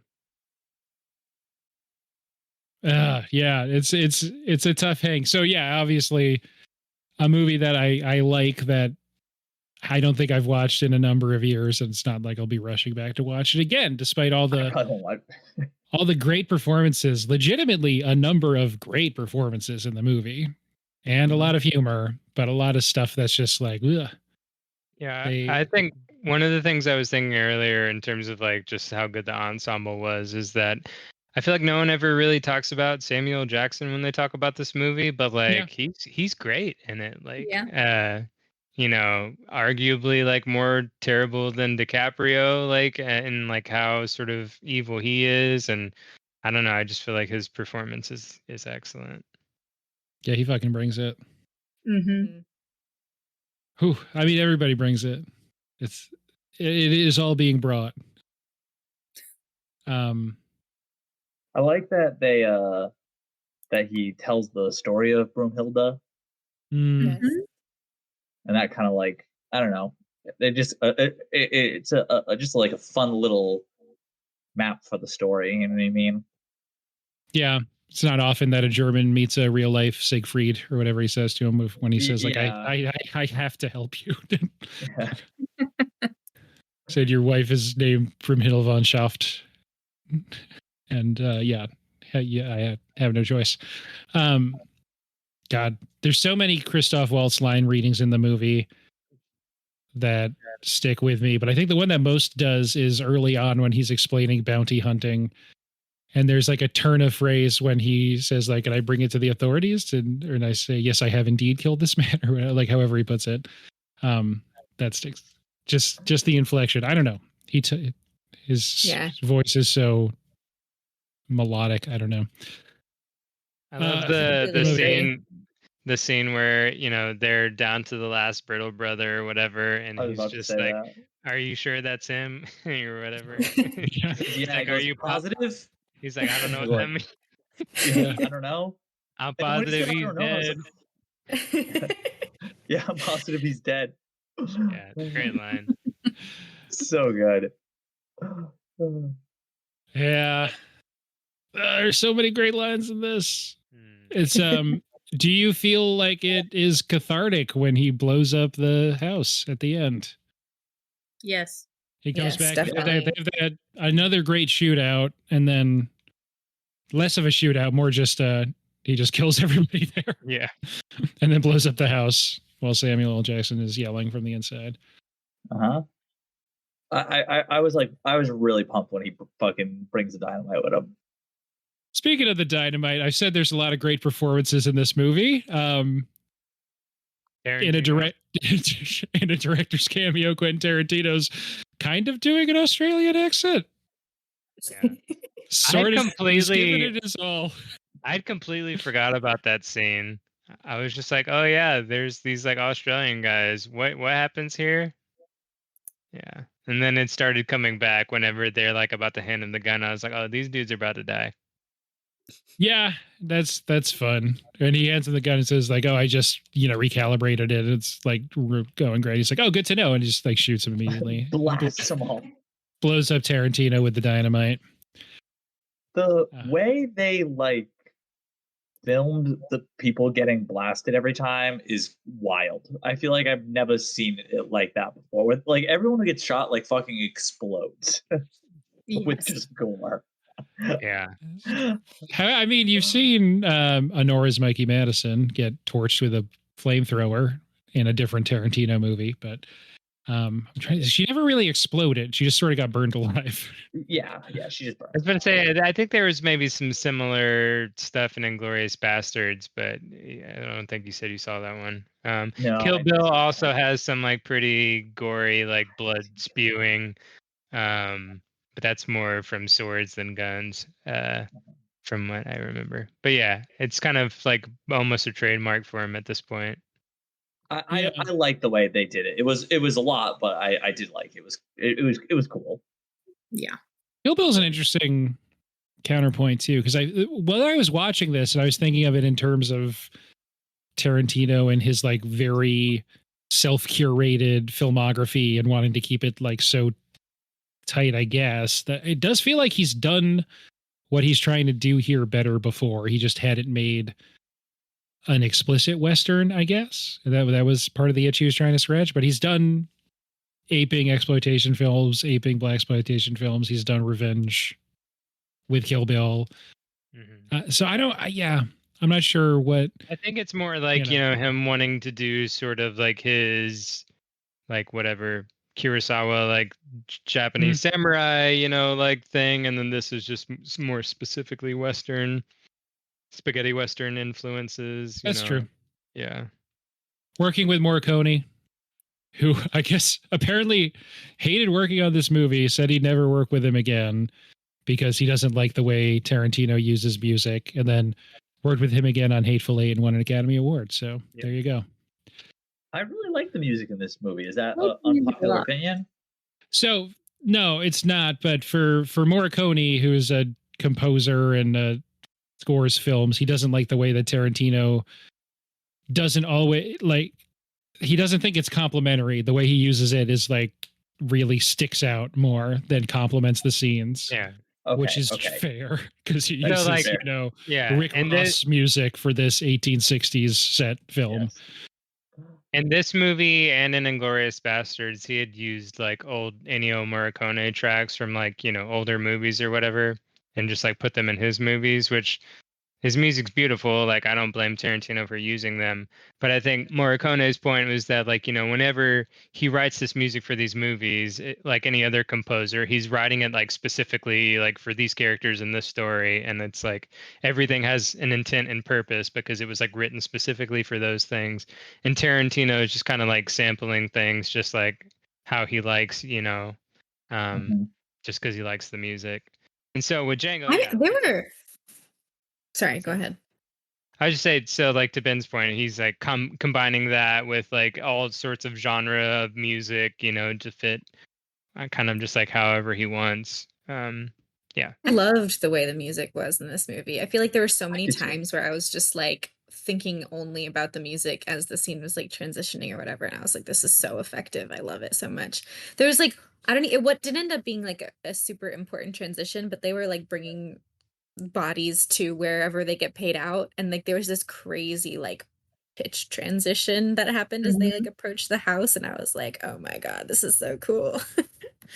Yeah, it's a tough hang. So yeah, obviously a movie that I like that I don't think I've watched in a number of years, and it's not like I'll be rushing back to watch it again, despite all the great performances. Legitimately, a number of great performances in the movie, and a lot of humor, but a lot of stuff that's just like, ugh. Yeah, I think one of the things I was thinking earlier in terms of like just how good the ensemble was is that I feel like no one ever really talks about Samuel Jackson when they talk about this movie, but like he's great in it. Like arguably like more terrible than DiCaprio, like and like how sort of evil he is. And I don't know, I just feel like his performance is excellent. Yeah, he fucking brings it. Mm-hmm. Whew, I mean, everybody brings it. It is all being brought. I like that that he tells the story of Broomhilda. Yes. And that kind of like, I don't know, they just it's just like a fun little map for the story. You know what I mean? Yeah, it's not often that a German meets a real life Siegfried or whatever he says to him when he says like, I have to help you. Said your wife is named Brunhilde von Schaft, and I have no choice. God, there's so many Christoph Waltz line readings in the movie that stick with me, but I think the one that most does is early on when he's explaining bounty hunting. And there's like a turn of phrase when he says like, "Can I bring it to the authorities?" And I say, "Yes, I have indeed killed this man," or like however he puts it. That sticks. Just the inflection. I don't know. His voice is so melodic. I don't know. I love the scene where they're down to the last brittle brother or whatever, and he's just like, "Are you sure that's him?" or whatever. He's like, "Are you positive?" He's like, "I don't know what that means." Yeah, I don't know. I'm positive he's dead. Yeah, I'm positive he's dead. Yeah, great line. So good. Yeah. There's so many great lines in this. It's do you feel like it is cathartic when he blows up the house at the end? Yes. He comes back. They have another great shootout, and then less of a shootout, more just he just kills everybody there. Yeah. And then blows up the house while Samuel L. Jackson is yelling from the inside. Uh-huh. I was really pumped when he fucking brings the dynamite with him. Speaking of the dynamite, I said there's a lot of great performances in this movie. in a Tarantino. in a director's cameo, Quentin Tarantino's kind of doing an Australian accent. Yeah. Sort of he's giving it his all. I'd completely forgot about that scene. I was just like, oh yeah, there's these like Australian guys. What happens here? Yeah. And then it started coming back whenever they're like about to hand him the gun. I was like, oh, these dudes are about to die. Yeah, that's fun. And he hands him the gun and says like, "Oh, I just recalibrated it. It's like going great." He's like, "Oh, good to know," and he just like shoots him immediately. Blasts them all. Blows up Tarantino with the dynamite. The way they like filmed the people getting blasted every time is wild. I feel like I've never seen it like that before. With like everyone who gets shot like fucking explodes with just gore. Yeah. I mean, you've seen Honora's Mikey Madison get torched with a flamethrower in a different Tarantino movie, but I'm trying. She never really exploded. She just sort of got burned alive. Yeah, she just burned. I was going to say, I think there was maybe some similar stuff in Inglourious Bastards, but I don't think you said you saw that one. No, Kill Bill also has some like pretty gory, like blood spewing, but that's more from swords than guns, from what I remember. But yeah, it's kind of like almost a trademark for him at this point. I like the way they did it. It was a lot, but I did like it. It was cool. Yeah. Kill Bill's an interesting counterpoint too, because while I was watching this and I was thinking of it in terms of Tarantino and his like very self-curated filmography and wanting to keep it like so tight, I guess, that it does feel like he's done what he's trying to do here better before. He just hadn't made an explicit Western, I guess. That was part of the itch he was trying to scratch, but he's done aping exploitation films, aping blaxploitation films. He's done revenge with Kill Bill. Mm-hmm. So I'm not sure what. I think it's more like, him wanting to do sort of like his, like whatever, Kurosawa, like Japanese samurai, like thing. And then this is just more specifically Western, spaghetti Western influences. That's true. Yeah. Working with Morricone, who I guess apparently hated working on this movie, said he'd never work with him again because he doesn't like the way Tarantino uses music, and then worked with him again on Hateful Eight and won an Academy Award. So There you go. I really like the music in this movie. Is that an unpopular opinion? So no, it's not. But for Morricone, who is a composer and scores films, he doesn't like the way that Tarantino doesn't always like. He doesn't think it's complimentary. The way he uses it is like really sticks out more than complements the scenes. Yeah. Okay, which is fair because he uses Rick Ross music for this 1860s set film. Yes. In this movie and in Inglourious Bastards, he had used like old Ennio Morricone tracks from like, older movies or whatever, and just like put them in his movies, which his music's beautiful. Like, I don't blame Tarantino for using them. But I think Morricone's point was that, like, whenever he writes this music for these movies, like any other composer, he's writing it like specifically like for these characters in this story. And it's like everything has an intent and purpose because it was like written specifically for those things. And Tarantino is just kind of like sampling things just like how he likes, just because he likes the music. And so with Django, Sorry, go ahead. I would just say, so like to Ben's point, he's like combining that with like all sorts of genre of music, to fit kind of just like however he wants. Yeah. I loved the way the music was in this movie. I feel like there were so many times where I was just like thinking only about the music as the scene was like transitioning or whatever. And I was like, this is so effective. I love it so much. There was like, what didn't end up being like a super important transition, but they were like bringing bodies to wherever they get paid out, and like there was this crazy like pitch transition that happened as they like approached the house, and I was like, oh my god, this is so cool.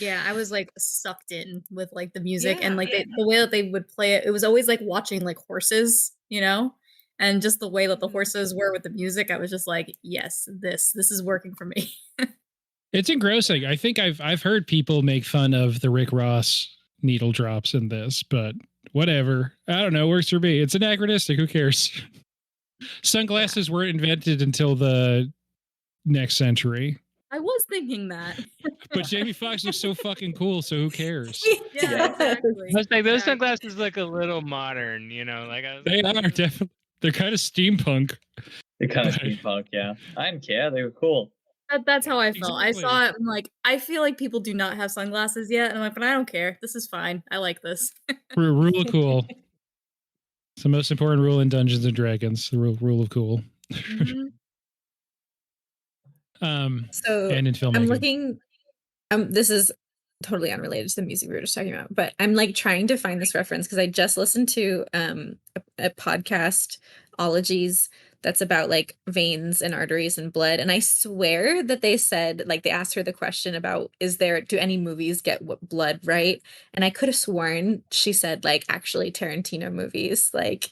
Yeah, I was like sucked in with like the music and like the way that they would play it. It was always like watching like horses, and just the way that the horses were with the music. I was just like, yes, this is working for me. It's engrossing. I think I've heard people make fun of the Rick Ross needle drops in this, but whatever. I don't know. Works for me. It's anachronistic. Who cares? Sunglasses weren't invented until the next century. I was thinking that. But Jamie Foxx looks so fucking cool, so who cares? Yeah, exactly. I was like, those Exactly. sunglasses look a little modern, you know. Like I was They like, are definitely. They're kind of steampunk. They kind of But- steampunk, yeah. I didn't care. They were cool. That's how I felt. I Exactly. saw it. I'm like, I feel like people do not have sunglasses yet. And I'm like, but I don't care. This is fine. I like this. Rule of cool. It's the most important rule in Dungeons and Dragons. The rule of cool. Mhm. So And in filmmaking. I'm looking. This is totally unrelated to the music we were just talking about, but I'm like trying to find this reference because I just listened to a podcast, Ologies, that's about like veins and arteries and blood, and I swear that they said, like, they asked her the question about, do any movies get blood right? And I could have sworn she said, like, actually Tarantino movies, like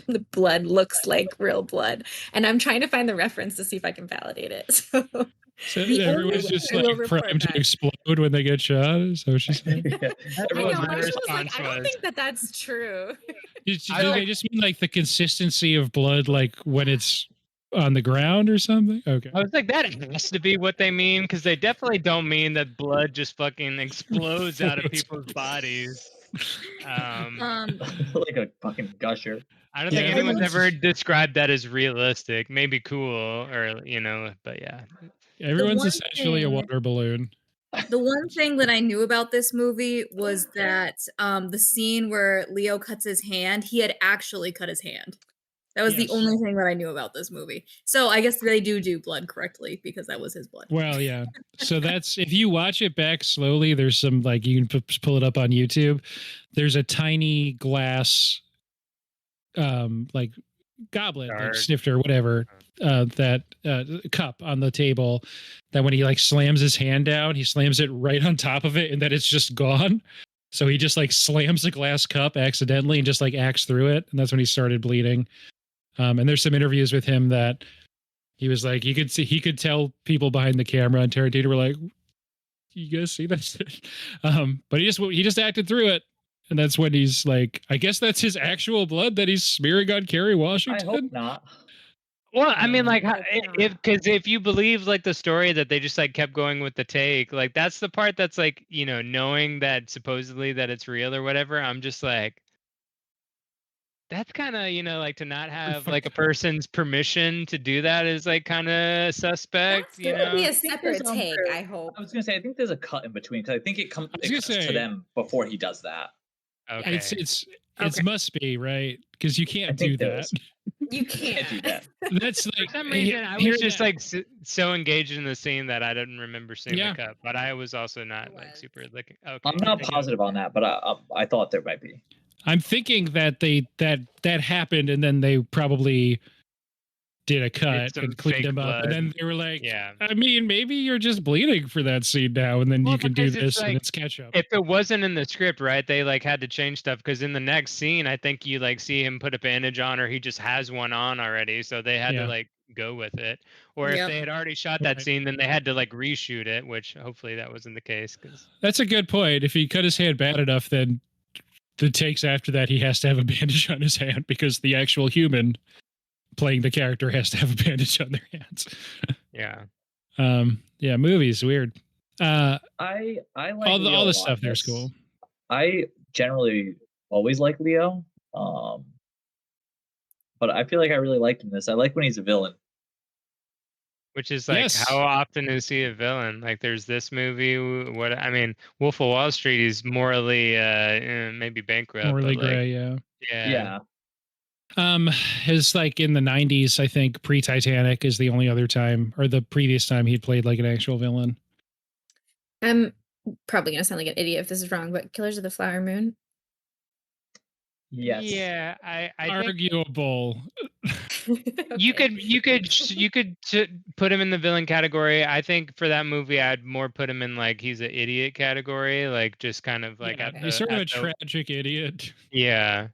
the blood looks like real blood, and I'm trying to find the reference to see if I can validate it. So So The everyone's only just thing I will like report primed to back. explode when they get shot. Is that what she said? Yeah. I Everyone's know, my I was like, response I don't was- think that that's true. Do they just mean like the consistency of blood, like when it's on the ground or something? Okay. I was like, that has to be what they mean, because they definitely don't mean that blood just fucking explodes out of people's bodies. Like a fucking gusher. I don't Yeah, think anyone's everyone's ever just- described that as realistic. Maybe cool, or you know, but yeah. Everyone's one essentially a thing- water balloon. The one thing that I knew about this movie was that the scene where Leo cuts his hand, he had actually cut his hand. That was the Yes. only thing that I knew about this movie. So I guess they do blood correctly because that was his blood. Well, yeah. So that's if you watch it back slowly. There's some like you can pull it up on YouTube. There's a tiny glass, like goblet, like Shard. snifter, whatever, that cup on the table. That when he like slams his hand down, he slams it right on top of it, and that it's just gone. So he just like slams the glass cup accidentally and just like acts through it, and that's when he started bleeding. And there's some interviews with him that he was like, he could tell people behind the camera, and Tarantino were like, "You guys see that?" But he just acted through it, and that's when he's like, I guess that's his actual blood that he's smearing on Kerry I Washington. hope not. Well, I mean, Yeah. like, Hope not. if you believe like the story that they just like kept going with the take, like that's the part that's like, you know, knowing that supposedly that it's real or whatever. I'm just like, that's kind of, you know, like to not have like a fucked up. person's permission to do that is like kind of suspect, That's you gonna know. be a I think separate there's, take, there- I hope. I was gonna say I think there's a cut in between because I think it was gonna cuts say- to them before he does that. Okay. It's Okay. must be right because you I can't do think there that. is. You Can't do that. That's For like some reason, I hear was just that. like so engaged in the scene that I didn't remember seeing Yeah. the cup, but I was also not I like was. super like. Okay, I'm not I get it. positive on that, but I thought there might be. I'm thinking that that happened, and then they probably did a cut some and cleaned fake him up, blood. and then they were like, Yeah. I mean, maybe you're just bleeding for that scene now, and then Well, you can do because it's this, and like- it's catch up. If it wasn't in the script, right, they like had to change stuff because in the next scene, I think you like see him put a bandage on, or he just has one on already, so they had Yeah. to like go with it. Or if Yep. they had already shot that Right. scene, then they had to like reshoot it, which hopefully that wasn't the case. Because That's a good point. If he cut his hand bad enough, then the takes after that he has to have a bandage on his hand because the actual human playing the character has to have a bandage on their hands. yeah, Yeah, movies weird. I like All Leo a the lot stuff in there's this. cool. I generally always like Leo, but I feel like I really liked him in this. I like when he's a villain. which is like Yes. how often is he a villain? Like there's this movie. What I mean, Wolf of Wall Street is morally maybe bankrupt. Morally but, like, gray, yeah. Yeah. His like in the 90s, I think pre-Titanic is the only other time, or the previous time he'd played like an actual villain. I'm probably gonna sound like an idiot if this is wrong, but Killers of the Flower Moon. Yes. Yeah, I think Arguable. you Okay. could put him in the villain category. I think for that movie, I'd more put him in like he's an idiot category, like just kind of like Yeah, at the, he's sort of a at the- tragic idiot. yeah.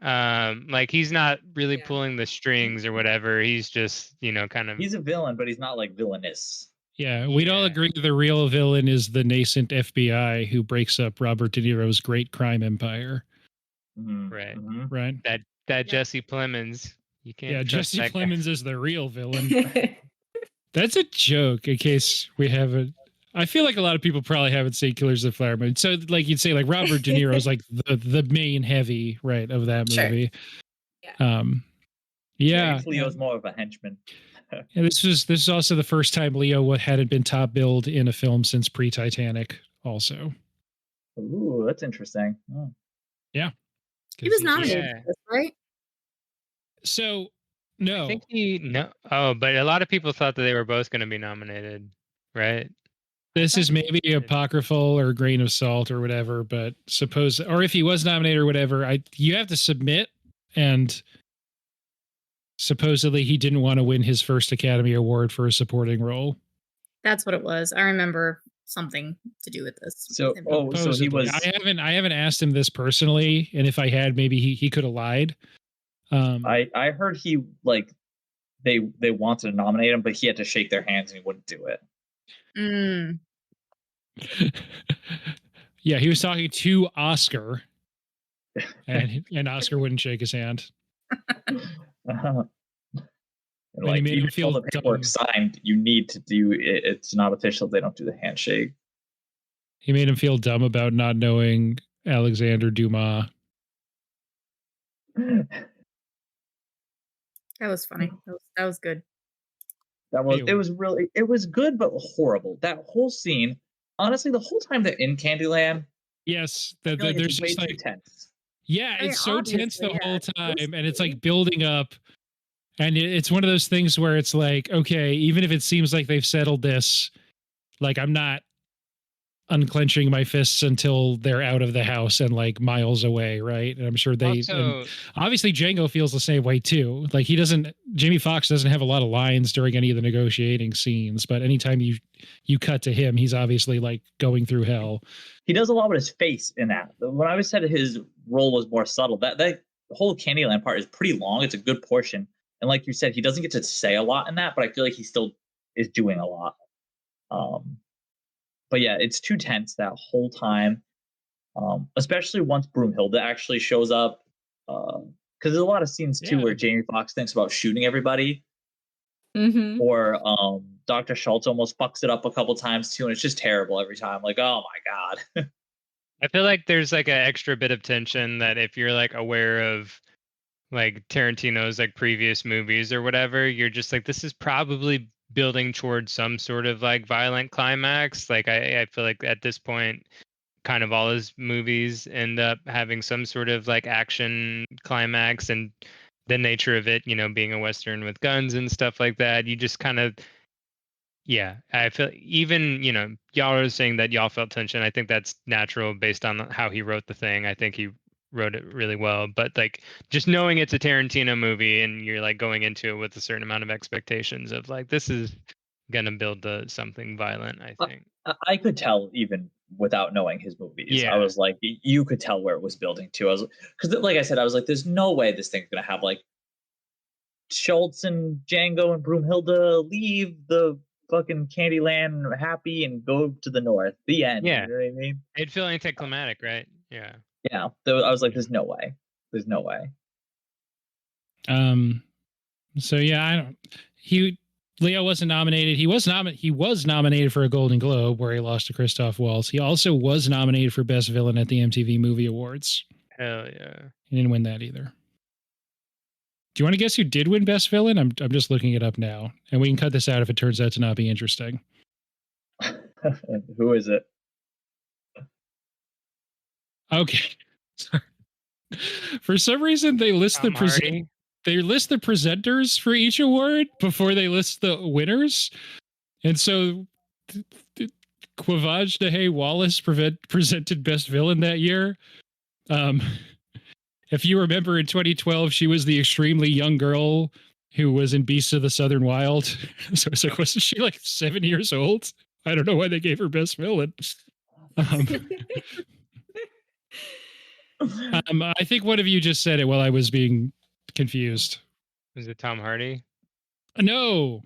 Like he's not really Yeah. pulling the strings or whatever. He's just kind of He's a villain, but he's not like villainous. Yeah, we'd all Yeah. agree the real villain is the nascent FBI who breaks up Robert De Niro's great crime empire, Mhm, Right. mhm. right? that Yeah. Jesse Plemons. You can't. Yeah, trust Jesse that guy. Plemons is the real villain. That's a joke. In case we haven't, I feel like a lot of people probably haven't seen Killers of the Flower Moon. So, like you'd say, like Robert De Niro is like the main heavy right of that Sure. movie. Yeah. I Yeah. guess Leo's more of a henchman. And this is also the first time Leo hadn't been top billed in a film since pre-Titanic. Also, Ooh, that's interesting. Oh. yeah, He was 'Cause nominated Yeah. for this, right? So I no, think no. Oh, but a lot of people thought that they were both going to be nominated, right? this is maybe did. apocryphal or grain of salt or whatever. But suppose, or if he was nominated or whatever, you have to submit, and supposedly he didn't want to win his first Academy Award for a supporting role. That's what it was. I remember something to do with this. So, with him. oh, so he Supposedly. was. I haven't asked him this personally, and if I had, maybe he could have lied. I heard he like they wanted to nominate him, but he had to shake their hands and he wouldn't do it. Mm. Yeah, he was talking to Oscar, and Oscar wouldn't shake his hand. And And he like made him even feel though the paperwork dumb. signed, you need to do it. It's not official. They don't do the handshake. He made him feel dumb about not knowing Alexander Dumas. That That was funny. That was good. was Anyway. it was good but horrible. That whole scene, honestly, the whole time they're in Candyland, Yes, I feel like there's it's way just too like, tense. yeah, I mean, it's so tense the obviously, whole yeah, time, and it's supposed to like building up, and it's one of those things where it's like, okay, even if it seems like they've settled this, like I'm not unclenching my fists until they're out of the house and like miles away, right? And I'm sure they Also, obviously Django feels the same way too. Like Jamie Foxx doesn't have a lot of lines during any of the negotiating scenes, but anytime you cut to him, he's obviously like going through hell. He does a lot with his face in that. When I was said his role was more subtle, that the whole Candyland part is pretty long. It's a good portion, and like you said, he doesn't get to say a lot in that, but I feel like he still is doing a lot. But yeah, it's too tense that whole time, especially once Broomhilda actually shows up. Because there's a lot of scenes too Yeah. where Jamie Foxx thinks about shooting everybody, Mm-hmm. or Dr. Schultz almost fucks it up a couple times too, and it's just terrible every time. Like, oh my god. I feel like there's like an extra bit of tension that if you're like aware of like Tarantino's like previous movies or whatever, you're just like, this is probably building towards some sort of like violent climax. Like I feel like at this point, kind of all his movies end up having some sort of like action climax, and the nature of it, being a Western with guns and stuff like that, you just kind of, yeah, I feel even, y'all are saying that y'all felt tension. I think that's natural based on how he wrote the thing. I think he wrote it really well, but like just knowing it's a Tarantino movie and you're like going into it with a certain amount of expectations of like, this is gonna build something violent, I think. I could tell even without knowing his movies. Yeah. I was like, you could tell where it was building to. I was because, like I said, I was like, there's no way this thing's gonna have like Schultz and Django and Broomhilda leave the fucking Candyland happy and go to the north. The end. Yeah. You know what I mean? It'd feel anticlimactic, right? Yeah. Yeah. So I was like, there's no way. There's no way. So yeah, Leo wasn't nominated. He was nominated for a Golden Globe where he lost to Christoph Waltz. He also was nominated for Best Villain at the MTV Movie Awards. Hell yeah. He didn't win that either. Do you want to guess who did win Best Villain? I'm just looking it up now, and we can cut this out if it turns out to not be interesting. Who is it? Okay. For some reason, they list Tom Hardy. they list the presenters for each award before they list the winners, and so Quavage de Hay Wallace presented Best Villain that year. If you remember, in 2012, she was the extremely young girl who was in Beasts of the Southern Wild. So it's like, wasn't she like 7 years old? I don't know why they gave her Best Villain. I think one of you just said it while I was being confused. Was it Tom Hardy? No.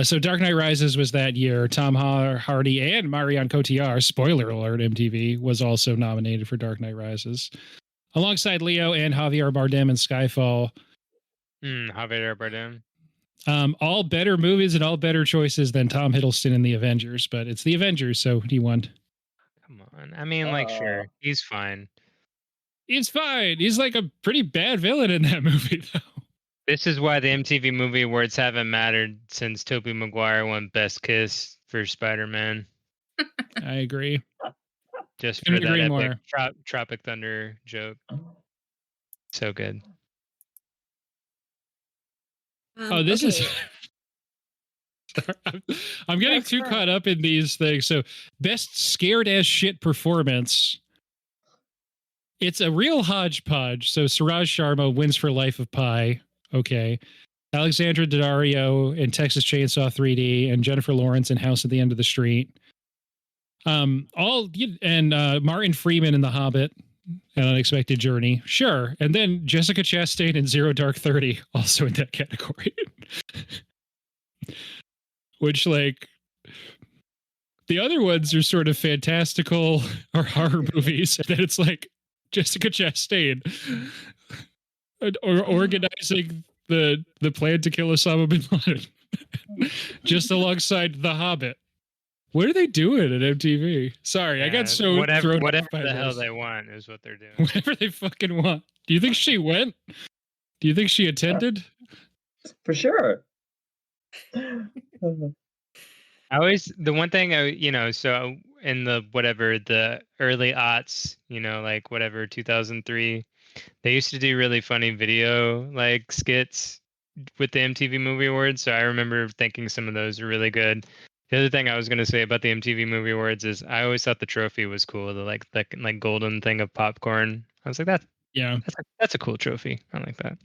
So Dark Knight Rises was that year. Tom Hardy and Marion Cotillard, spoiler alert, MTV, was also nominated for Dark Knight Rises. Alongside Leo and Javier Bardem in Skyfall. Javier Bardem. All better movies and all better choices than Tom Hiddleston in the Avengers, but it's the Avengers, so he won. Come on. I mean, like, sure, he's fine. He's fine. He's like a pretty bad villain in that movie, though. This is why the MTV Movie Awards haven't mattered since Tobey Maguire won Best Kiss for Spider-Man. I agree. Just Couldn't for that agree epic more. Tropic Thunder joke. So good. This is. I'm getting That's too right. caught up in these things. So, best scared as shit performance. It's a real hodgepodge. So, Suraj Sharma wins for Life of Pi. Okay. Alexandra Daddario in Texas Chainsaw 3D, and Jennifer Lawrence in House at the End of the Street. Martin Freeman in The Hobbit, An Unexpected Journey. Sure. And then Jessica Chastain in Zero Dark 30, also in that category. Which, like, the other ones are sort of fantastical or horror movies. And then it's like Jessica Chastain or organizing the plan to kill Osama bin Laden just alongside The Hobbit. What are they doing at MTV? Sorry, I got so whatever thrown off by the hell this. they want is what they're doing. Whatever they fucking want. Do you think she went? Do you think she attended? For sure. The one thing so in the early aughts, like whatever 2003, they used to do really funny video like skits with the MTV Movie Awards. So I remember thinking some of those are really good. The other thing I was going to say about the MTV Movie Awards is I always thought the trophy was cool. The like golden thing of popcorn. I was like, that's a cool trophy. I like that.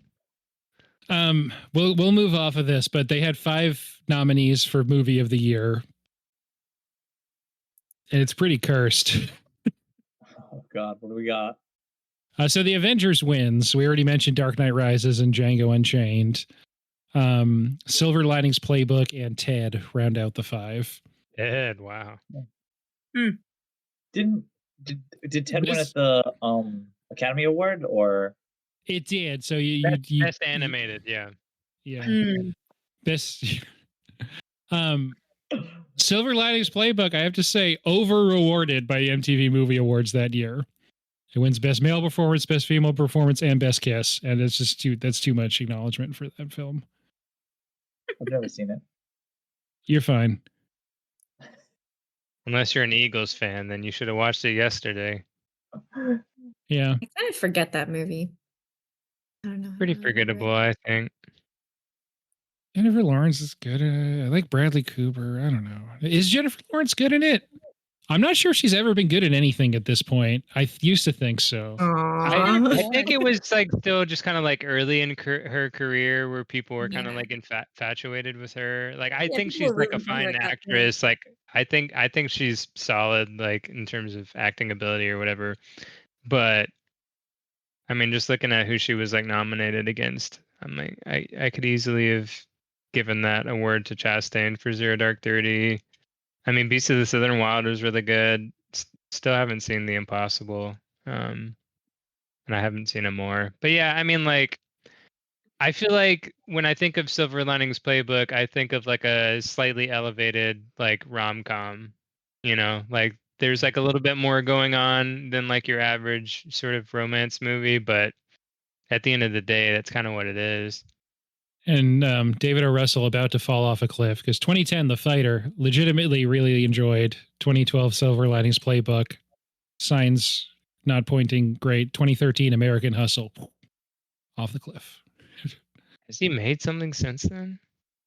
We'll move off of this, but they had 5 nominees for Movie of the Year, and it's pretty cursed. Oh God, what do we got? So the Avengers wins. We already mentioned Dark Knight Rises and Django Unchained. Silver Linings Playbook and Ted round out the 5. Ted, wow. Did Ted win at the Academy Award or? It did. So best animated, yeah. Best. Silver Linings Playbook, I have to say, over rewarded by the MTV Movie Awards that year. It wins Best Male Performance, Best Female Performance, and Best Kiss, and it's just that's too much acknowledgement for that film. I've never seen it. You're fine. Unless you're an Eagles fan, then you should have watched it yesterday. Yeah. I kind of forget that movie. I don't know. Pretty forgettable, I think. Jennifer Lawrence is good at it. I like Bradley Cooper. I don't know. Is Jennifer Lawrence good in it? I'm not sure she's ever been good at anything at this point. I used to think so. I think it was like still just kind of like early in her career where people were kind of like infatuated with her. Like I think she's like a fine actress. Like I think she's solid like in terms of acting ability or whatever. But I mean, just looking at who she was like nominated against, I'm like I could easily have given that award to Chastain for Zero Dark 30. I mean, Beast of the Southern Wild was really good. Still haven't seen The Impossible, and I haven't seen it more. But yeah, I mean, like, I feel like when I think of Silver Linings Playbook, I think of like a slightly elevated like rom-com. Like there's like a little bit more going on than like your average sort of romance movie, but at the end of the day, that's kind of what it is. And David O. Russell about to fall off a cliff because 2010, The Fighter, legitimately really enjoyed. 2012, Silver Linings Playbook, signs not pointing great. 2013, American Hustle, off the cliff. Has he made something since then?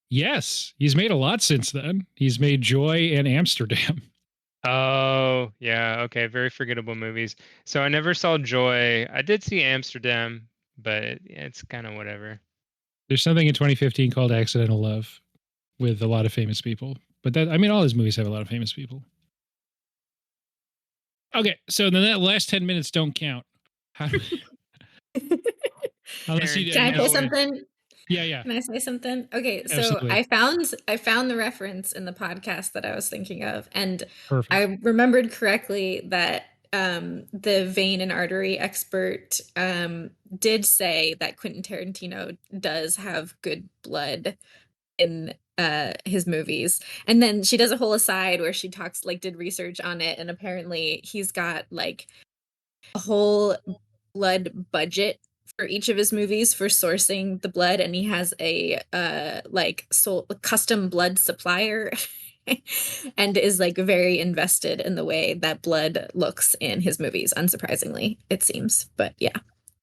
Yes, he's made a lot since then. He's made Joy and Amsterdam. Oh, yeah. Okay. Very forgettable movies. So I never saw Joy. I did see Amsterdam, but it's kind of whatever. There's something in 2015 called Accidental Love with a lot of famous people. But all his movies have a lot of famous people. Okay, so then that last 10 minutes don't count. Can I say something? Yeah. Can I say something? Okay, so Absolutely. I found the reference in the podcast that I was thinking of, and Perfect. I remembered correctly that the vein and artery expert did say that Quentin Tarantino does have good blood in his movies. And then she does a whole aside where she talks, like, did research on it, and apparently he's got like a whole blood budget for each of his movies for sourcing the blood, and he has a custom blood supplier and is like very invested in the way that blood looks in his movies, unsurprisingly, it seems. But yeah.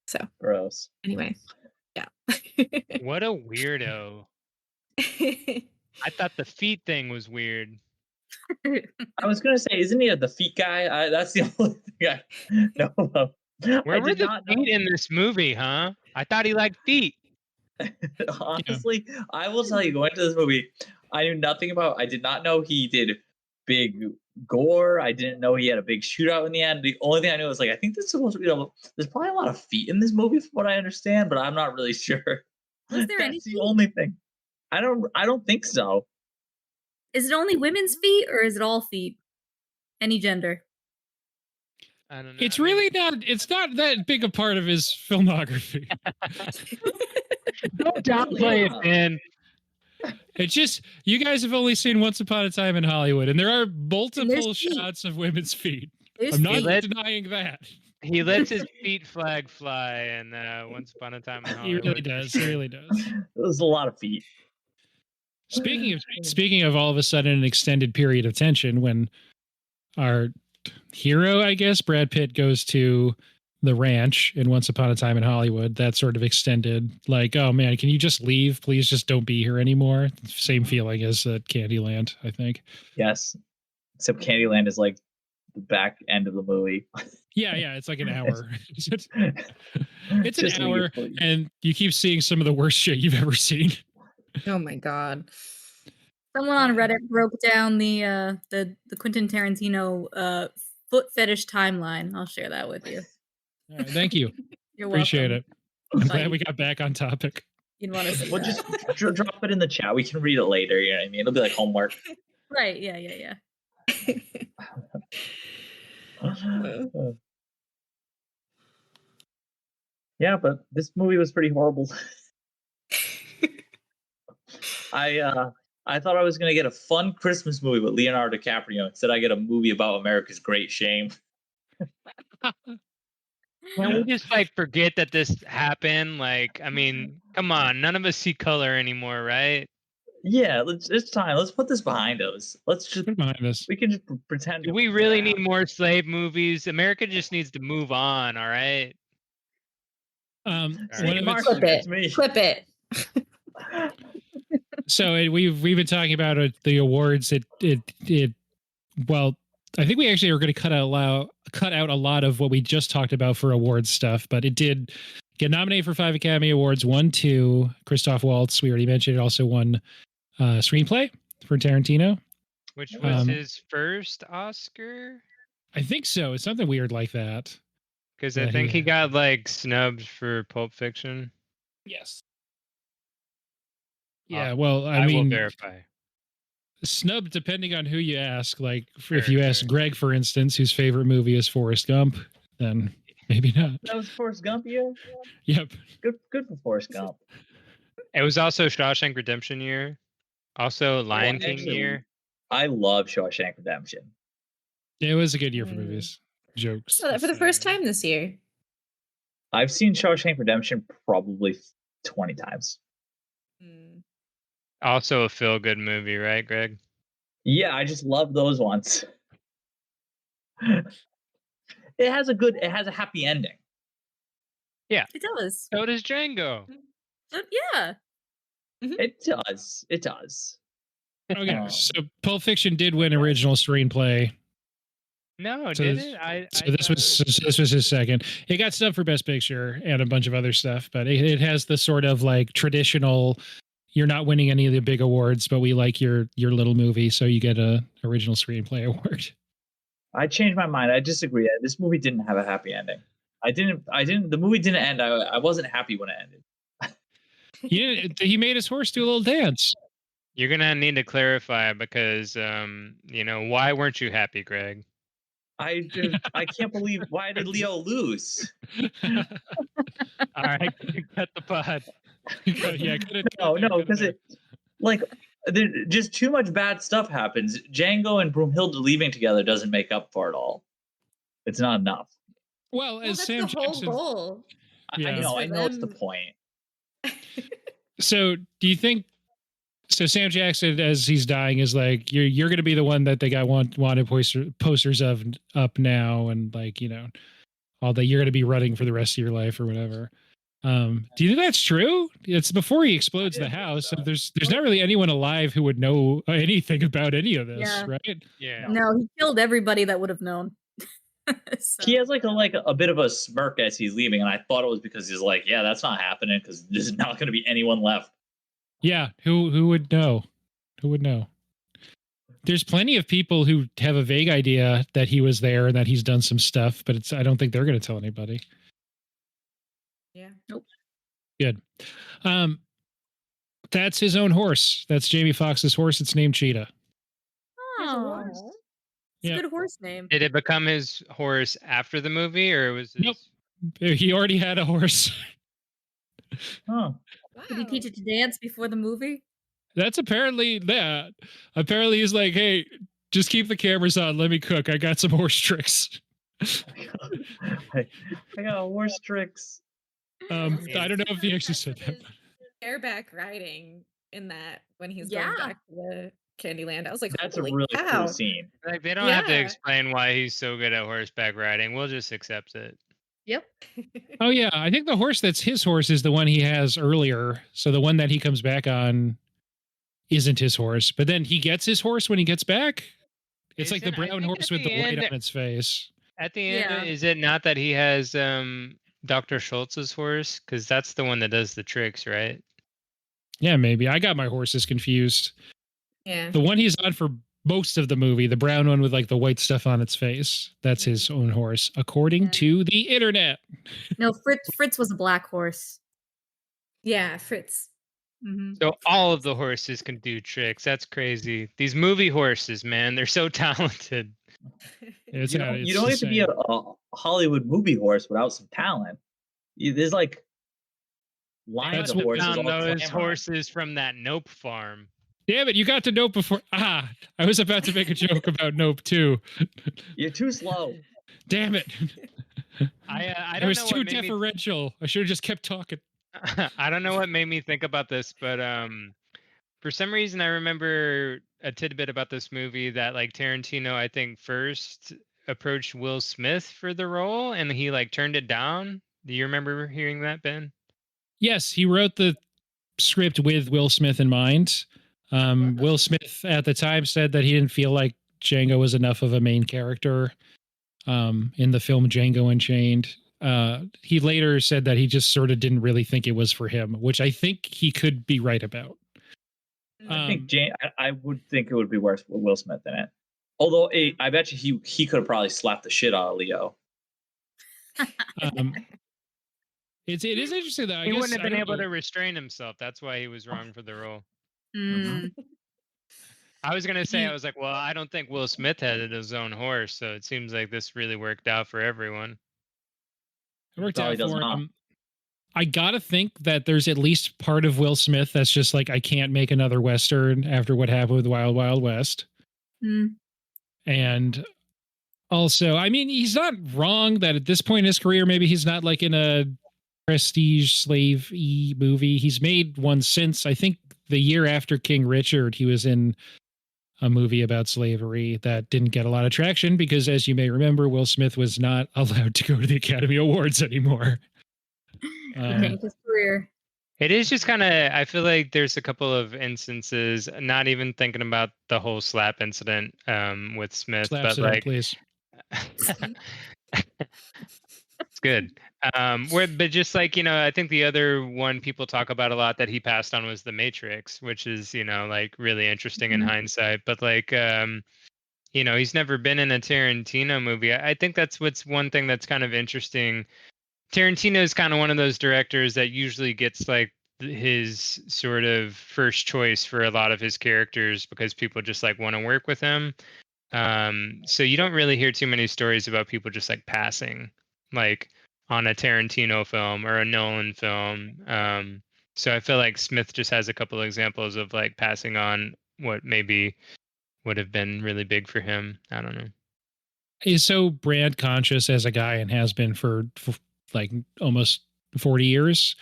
So Gross. anyway, yeah. What a weirdo. I thought the feet thing was weird. I was gonna say, isn't he the feet guy? That's the only thing I know about. Where were the feet in this movie, huh? I thought he liked feet. Honestly, I will tell you, going to this movie, I knew nothing about. I did not know he did big gore. I didn't know he had a big shootout in the end. The only thing I knew was like, I think there's supposed to be, there's probably a lot of feet in this movie, from what I understand, but I'm not really sure. Was there That's anything? the only thing. I don't think so. Is it only women's feet or is it all feet? Any gender? I don't know. It's really not. It's not that big a part of his filmography. Don't downplay it, man. It's just you guys have only seen Once Upon a Time in Hollywood, and there are And multiple there's feet. shots of women's feet. There's I'm not feet. denying that. He lets his feet flag fly, and Once Upon a Time in He Hollywood. really does. He really does. There's a lot of feet. Speaking of all of a sudden an extended period of tension when our hero, I guess, Brad Pitt goes to the ranch in Once Upon a Time in Hollywood, that sort of extended, like, oh man, can you just leave? Please just don't be here anymore. Same feeling as Candyland, I think. Yes. Except Candyland is like the back end of the movie. Yeah, it's like an hour. It's Just an hour, and you keep seeing some of the worst shit you've ever seen. Oh my god. Someone on Reddit broke down the Quentin Tarantino foot fetish timeline. I'll share that with you. All right, thank you. You're Appreciate welcome. it. I'm glad we got back on topic. You'd want to see We'll that. just drop it in the chat. We can read it later. You know what I mean? It'll be like homework. Right, yeah. Yeah, but this movie was pretty horrible. I thought I was gonna get a fun Christmas movie with Leonardo DiCaprio. Instead, I get a movie about America's great shame. Can we just like forget that this happened? Like, I mean, come on, none of us see color anymore, right? Yeah, it's time. Let's put this behind us. Let's just Put it behind us. we can just pretend. Do we really need more slave movies? America just needs to move on, all right? One See, of its- Mark, Clip that's it. me. Clip it. So we've been talking about the awards. Well, I think we actually are going to cut out a lot of what we just talked about for awards stuff, but it did get nominated for 5 Academy Awards. 1, 2. Christoph Waltz, we already mentioned it. Also won screenplay for Tarantino. Which was Um, his first Oscar? I think so. It's something weird like that. Because Yeah, I think he he- got like snubbed for Pulp Fiction. Yes. Yeah. Well, I will mean, verify. snubbed depending on who you ask. Like, if Sure, you ask sure. Greg, for instance, whose favorite movie is Forrest Gump, then maybe not. That was Forrest Gump, yeah. Yep. Good for Forrest Gump. It was also Shawshank Redemption year. Also Lion King actually- year. I love Shawshank Redemption. It was a good year for Mm. movies. Jokes. Saw that for the first time this year. I've seen Shawshank Redemption probably 20 times. Mm. Also a feel-good movie, right, Greg? Yeah, I just love those ones. It has a happy ending. It does. So does Django. Yeah. It does. It does. Okay, Oh. so Pulp Fiction did win original screenplay. No, So did this- it? So I this thought was his second. It got stuff for Best Picture and a bunch of other stuff, but it has the sort of like traditional. You're not winning any of the big awards, but we like your little movie, so you get a original screenplay award. I changed my mind. I disagree. This movie didn't have a happy ending. The movie didn't end. I wasn't happy when it ended. He made his horse do a little dance. You're gonna need to clarify because why weren't you happy, Greg? I can't believe, why did Leo lose? All right, cut the pod. Yeah, No, because like just too much bad stuff happens. Django and Broomhilda leaving together doesn't make up for it all. It's not enough. Well, Well, as that's Sam the whole Jackson. goal. Yeah. I know. for I know it's the them- point. So, do you think? So Sam Jackson, as he's dying, is like, you're going to be the one that they got wanted posters of up now, and like, you know, all that you're going to be running for the rest of your life or whatever. Do you think that's true? It's before he explodes the house. So there's not really anyone alive who would know anything about any of this, Yeah. right? Yeah. No, he killed everybody that would have known. So- He has like a bit of a smirk as he's leaving, and I thought it was because he's like, yeah, that's not happening because there's not going to be anyone left. Yeah. Who would know? Who would know? There's plenty of people who have a vague idea that he was there and that he's done some stuff, but I don't think they're going to tell anybody. Yeah. Nope. Good. That's his own horse. That's Jamie Foxx's horse. It's named Cheetah. Oh, it's Yeah. a good horse name. Did it become his horse after the movie, or was it? Nope. He already had a horse. Oh, Did he teach it to dance before the movie? That's apparently that. Apparently he's like, hey, just keep the cameras on. Let me cook. I got some horse tricks. I got horse tricks. I don't know if he actually said that. Bareback riding in that when he's Yeah. going back to the Candyland. I was like, That's a holy really cow. cool scene. Like, they don't have to Yeah. explain why he's so good at horseback riding. We'll just accept it. Yep. Oh yeah, I think the horse that's his horse is the one he has earlier. So the one that he comes back on isn't his horse. But then he gets his horse when he gets back. It's like the Isn't- I brown think horse at with the light end- on its face. At the end, Yeah. is it not that he has Dr. Schultz's horse? Because that's the one that does the tricks, right? Yeah, maybe. I got my horses confused. Yeah. The one he's on for most of the movie, the brown one with like the white stuff on its face, that's his own horse, according Yeah. to the internet. No, Fritz was a black horse. Yeah, Fritz. Mm-hmm. So all of the horses can do tricks. That's crazy. These movie horses, man, they're so talented. It's, You don't have to be a Hollywood movie horse without some talent. There's like lines That's of what horses. Found all those clamoring. horses from that Nope farm. Damn it, you got to Nope before. I was about to make a joke about Nope too. You're too slow. Damn it. I I don't was know too what made me deferential. I should have just kept talking. I don't know what made me think about this, but for some reason I remember a tidbit about this movie that like Tarantino, I think, first approached Will Smith for the role and he like turned it down. Do you remember hearing that, Ben? Yes, he wrote the script with Will Smith in mind. Will Smith at the time said that he didn't feel like Django was enough of a main character in the film Django Unchained. He later said that he just sort of didn't really think it was for him, which I think he could be right about. I think I would think it would be worse with Will Smith in it. Although I bet you he could have probably slapped the shit out of Leo. It is interesting though. He wouldn't have been able to restrain himself. That's why he was wrong for the role. Mm. I was gonna say, I was like, well, I don't think Will Smith had his own horse, so it seems like this really worked out for everyone. It worked Probably out does for not. him. I gotta think that there's at least part of Will Smith that's just like, I can't make another Western after what happened with Wild Wild West. Mm. And also, I mean, he's not wrong that at this point in his career, maybe he's not like in a prestige slave-y movie. He's made one since, I think the year after King Richard, he was in a movie about slavery that didn't get a lot of traction because, as you may remember, Will Smith was not allowed to go to the Academy Awards anymore. Tanked his career. It is just kind of, I feel like there's a couple of instances, not even thinking about the whole slap incident with Smith, Slaps but it up, like, please. it's good. But just like, I think the other one people talk about a lot that he passed on was The Matrix, which is, like really interesting in Mhm. hindsight. But like, he's never been in a Tarantino movie. I think that's what's one thing that's kind of interesting. Tarantino is kind of one of those directors that usually gets like his sort of first choice for a lot of his characters because people just like want to work with him. So you don't really hear too many stories about people just like passing like on a Tarantino film or a Nolan film. So I feel like Smith just has a couple of examples of like passing on what maybe would have been really big for him. I don't know. He's so brand conscious as a guy and has been for like almost 40 years.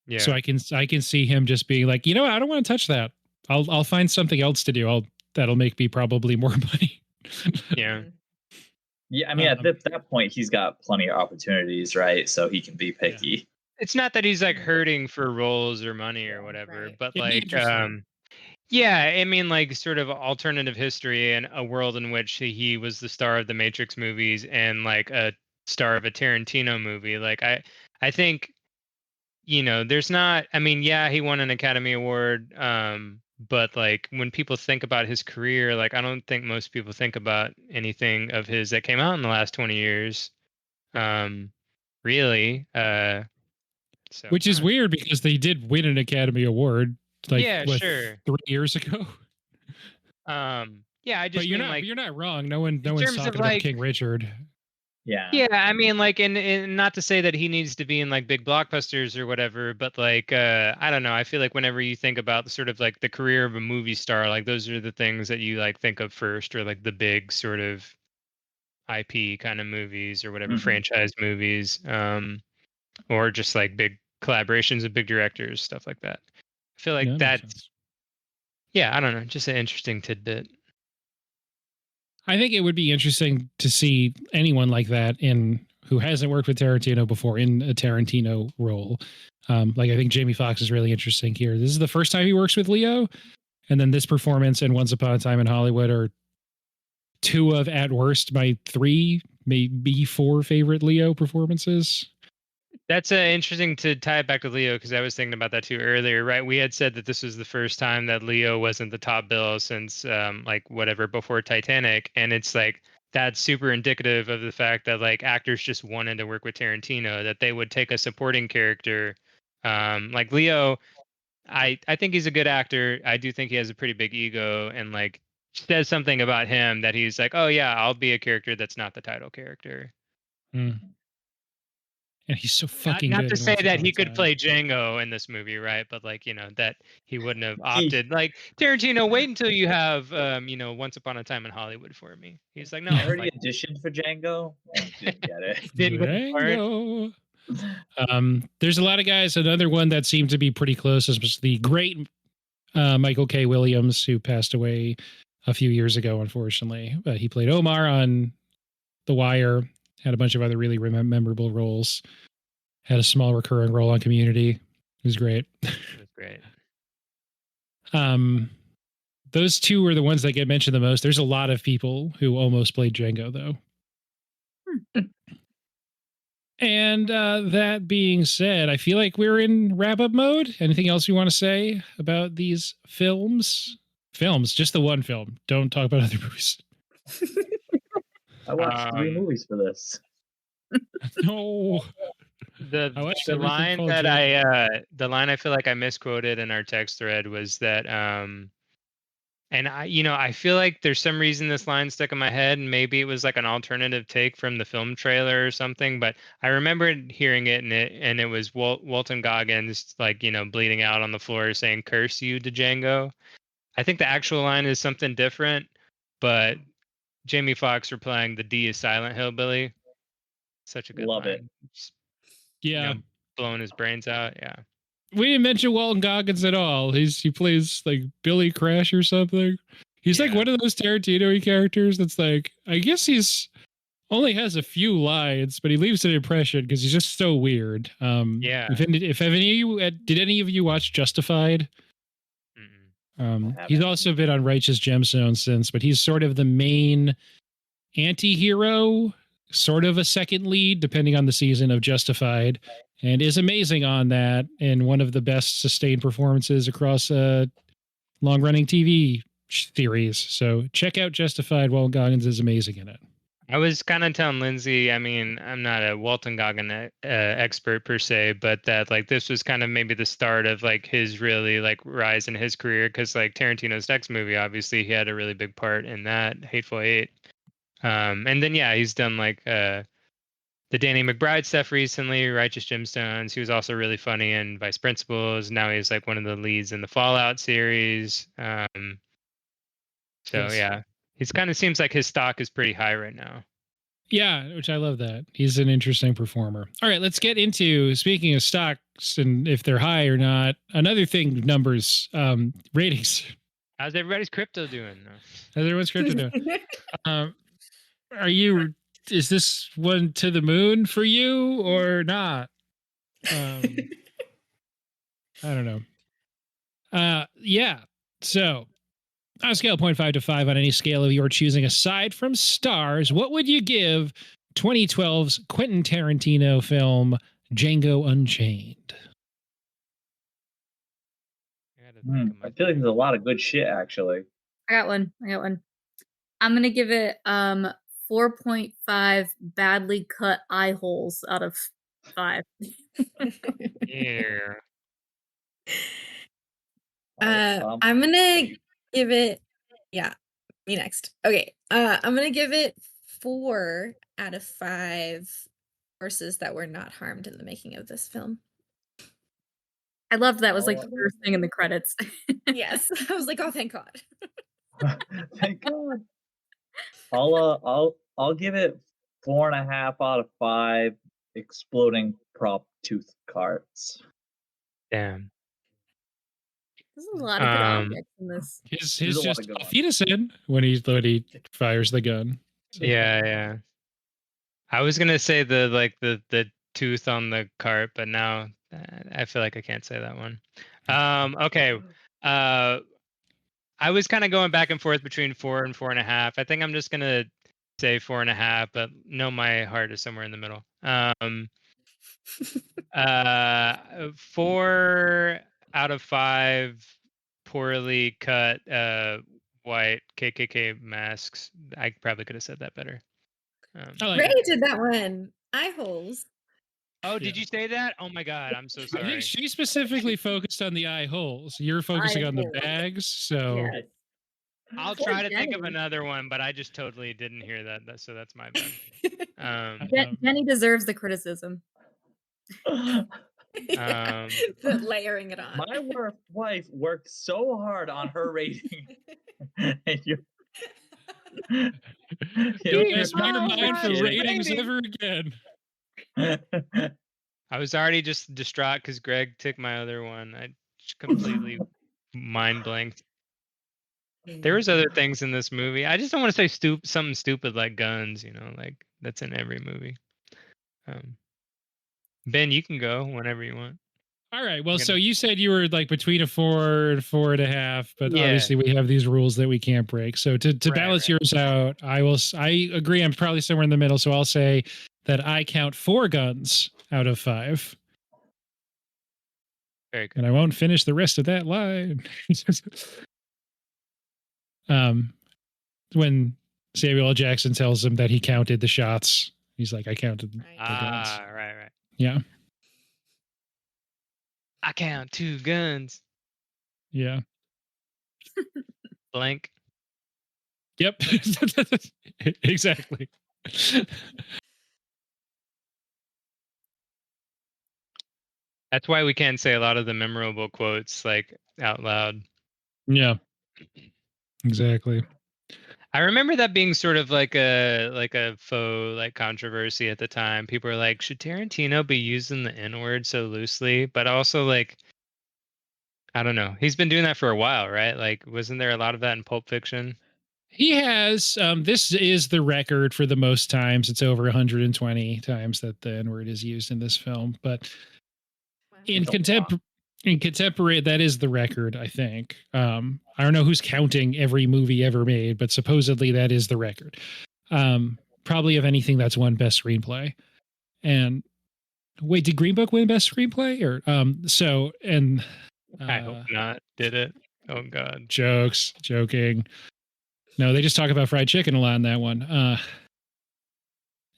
Yeah. So I can see him just being like, you know what, I don't want to touch that. I'll find something else to do. That'll make me probably more money. Yeah. Yeah, I mean, at that point, he's got plenty of opportunities, right? So he can be picky. It's not that he's like hurting for roles or money or whatever, Right. but It'd be like interesting. yeah, I mean like sort of alternative history and a world in which he was the star of the Matrix movies and like a star of a Tarantino movie. Like I think, you know, there's not, I mean, yeah, he won an Academy Award, but like when people think about his career, like I don't think most people think about anything of his that came out in the last 20 years. Really. So Which I is don't know. weird because they did win an Academy Award like Yeah, what, sure. 3 years ago. Yeah, I just But mean like you're not wrong. No one's terms of, talking about like- King Richard. Yeah. yeah, I mean like and not to say that he needs to be in like big blockbusters or whatever, but like I don't know, I feel like whenever you think about the sort of like the career of a movie star, like those are the things that you like think of first, or like the big sort of IP kind of movies or whatever, Mhm. franchise movies, or just like big collaborations with big directors, stuff like that. I feel like Yeah, that makes that's sense. yeah, I don't know, just an interesting tidbit. I think it would be interesting to see anyone like that who hasn't worked with Tarantino before in a Tarantino role. Like I think Jamie Foxx is really interesting here. This is the first time he works with Leo, and then this performance and Once Upon a Time in Hollywood are two of at worst my 3, maybe 4 favorite Leo performances. That's interesting to tie it back to Leo, because I was thinking about that too earlier, right? We had said that this was the first time that Leo wasn't the top bill since like whatever before Titanic, and it's like that's super indicative of the fact that like actors just wanted to work with Tarantino, that they would take a supporting character like Leo. I think he's a good actor. I do think he has a pretty big ego, and like says something about him that he's like, oh yeah, I'll be a character that's not the title character. And he's so fucking Not good. to in say Once that Upon he a could Time. play Django in this movie, right? But like, you know, that he wouldn't have opted. Like Tarantino, wait until you have, you know, Once Upon a Time in Hollywood for me. He's like, no, I already like, auditioned for Django and didn't get it. didn't get the part. Django. There's a lot of guys. Another one that seemed to be pretty close was the great Michael K. Williams, who passed away a few years ago, unfortunately. He played Omar on The Wire, had a bunch of other really memorable roles, had a small recurring role on Community. It was great. That's great. Those two are the ones that get mentioned the most. There's a lot of people who almost played Django, though. And that being said, I feel like we're in wrap-up mode. Anything else you want to say about these films? Films, just the one film. Don't talk about other movies. I watched 3 movies for this. No. The I watched the everything line called that Django. the line I feel like I misquoted in our text thread was that and I, you know, I feel like there's some reason this line stuck in my head, and maybe it was like an alternative take from the film trailer or something. But I remember hearing it, and it was Walton Goggins, like, you know, bleeding out on the floor saying "Curse you" to Django. I think the actual line is something different, but Jamie Foxx replying, "The D is silent, hillbilly." Such a good Love line. it. Just, Yeah. you know, blowing his brains out. Yeah. We didn't mention Walton Goggins at all. He plays like Billy Crash or something. He's like Yeah. one of those Tarantino characters that's like, I guess he's only has a few lines, but he leaves an impression because he's just so weird. Yeah. If any of you did any of you watch Justified? He's also been on Righteous Gemstones since, but he's sort of the main anti-hero, sort of a second lead, depending on the season of Justified, and is amazing on that, and one of the best sustained performances across a long-running TV series. So check out Justified. Walton Goggins is amazing in it. I was kind of telling Lindsey, I mean, I'm not a Walton Goggins expert per se, but that like this was kind of maybe the start of like his really like rise in his career, because like Tarantino's next movie, obviously he had a really big part in that, Hateful Eight. And then yeah, he's done like the Danny McBride stuff recently, Righteous Gemstones. He was also really funny in Vice Principals. Now he's like one of the leads in the Fallout series. So Yes. yeah, he's kind of seems like his stock is pretty high right now. Yeah, which I love that. He's an interesting performer. All right, let's get into, speaking of stocks and if they're high or not, another thing, numbers, ratings. How's everybody's crypto doing? How's everyone's crypto doing? Is this one to the moon for you or not? I don't know. Yeah. So on a scale of 0.5 to 5 on any scale of your choosing, aside from stars, what would you give 2012's Quentin Tarantino film Django Unchained? I feel like there's a lot of good shit, actually. I got one. I'm gonna give it 4.5 badly cut eye holes out of 5. Yeah. I'm gonna give it, yeah, me next. Okay, I'm gonna give it 4 out of 5 horses that were not harmed in the making of this film. I loved that was like the first thing in the credits. Yes, I was like, oh, thank God. Thank God. I'll give it 4.5 out of 5 exploding prop tooth carts. Damn. There's a lot of good objects in this. His just a fetus in when he fires the gun. So. Yeah. I was gonna say the tooth on the cart, but now I feel like I can't say that one. Okay. I was kind of going back and forth between 4 and 4.5. I think I'm just gonna say 4.5, but no, my heart is somewhere in the middle. 4 out of 5 poorly cut white KKK masks. I probably could have said that better. Ray did that one. Eye holes. Oh, did you say that? Oh my God, I'm so sorry. I think she specifically focused on the eye holes. You're focusing on the bags, so Yes. I'll try to think of another one, but I just totally didn't hear that. So that's my bad. Jenny deserves the criticism. The layering it on. My wife worked so hard on her rating. And don't ask me to mind for ratings ever again. I was already just distraught because Greg took my other one. I just completely mind blanked. There was other things in this movie. I just don't want to say something stupid like guns, like that's in every movie. Ben, you can go whenever you want. All right. Well, so you said you were like between a 4 and 4.5, but obviously we have these rules that we can't break. So to balance yours out, I agree. I'm probably somewhere in the middle. So I'll say that I count 4 guns out of 5. Very good. And I won't finish the rest of that line. When Samuel L. Jackson tells him that he counted the shots, he's like, I counted the guns. Right. Yeah. I count 2 guns. Yeah. Blank. Yep. Exactly. That's why we can't say a lot of the memorable quotes like out loud. Yeah. Exactly. I remember that being sort of like a faux controversy at the time. People were like, should Tarantino be using the N-word so loosely? But also I don't know. He's been doing that for a while, right? Like, wasn't there a lot of that in Pulp Fiction? He has. This is the record for the most times. It's over 120 times that the N-word is used in this film. But in contemporary, that is the record, I think. I don't know who's counting every movie ever made, but supposedly that is the record. Probably of anything that's won Best Screenplay. And wait, did Green Book win Best Screenplay? Or I hope not. Did it? Oh God. Joking. No, they just talk about fried chicken a lot in that one.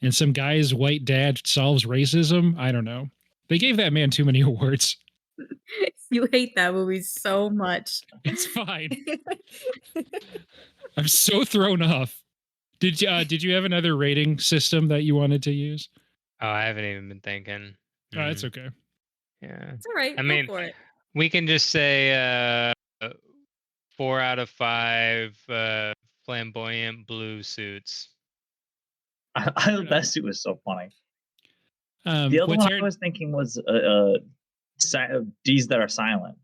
And some guy's white dad solves racism. I don't know. They gave that man too many awards. You hate that movie so much. It's fine. I'm so thrown off. Did you have another rating system that you wanted to use? Oh, I haven't even been thinking. Oh, it's Mm, okay. yeah. It's all right. I Go mean, for it. we can just say 4 out of 5 flamboyant blue suits. That suit was so funny. The other What one I was thinking was D's that are silent.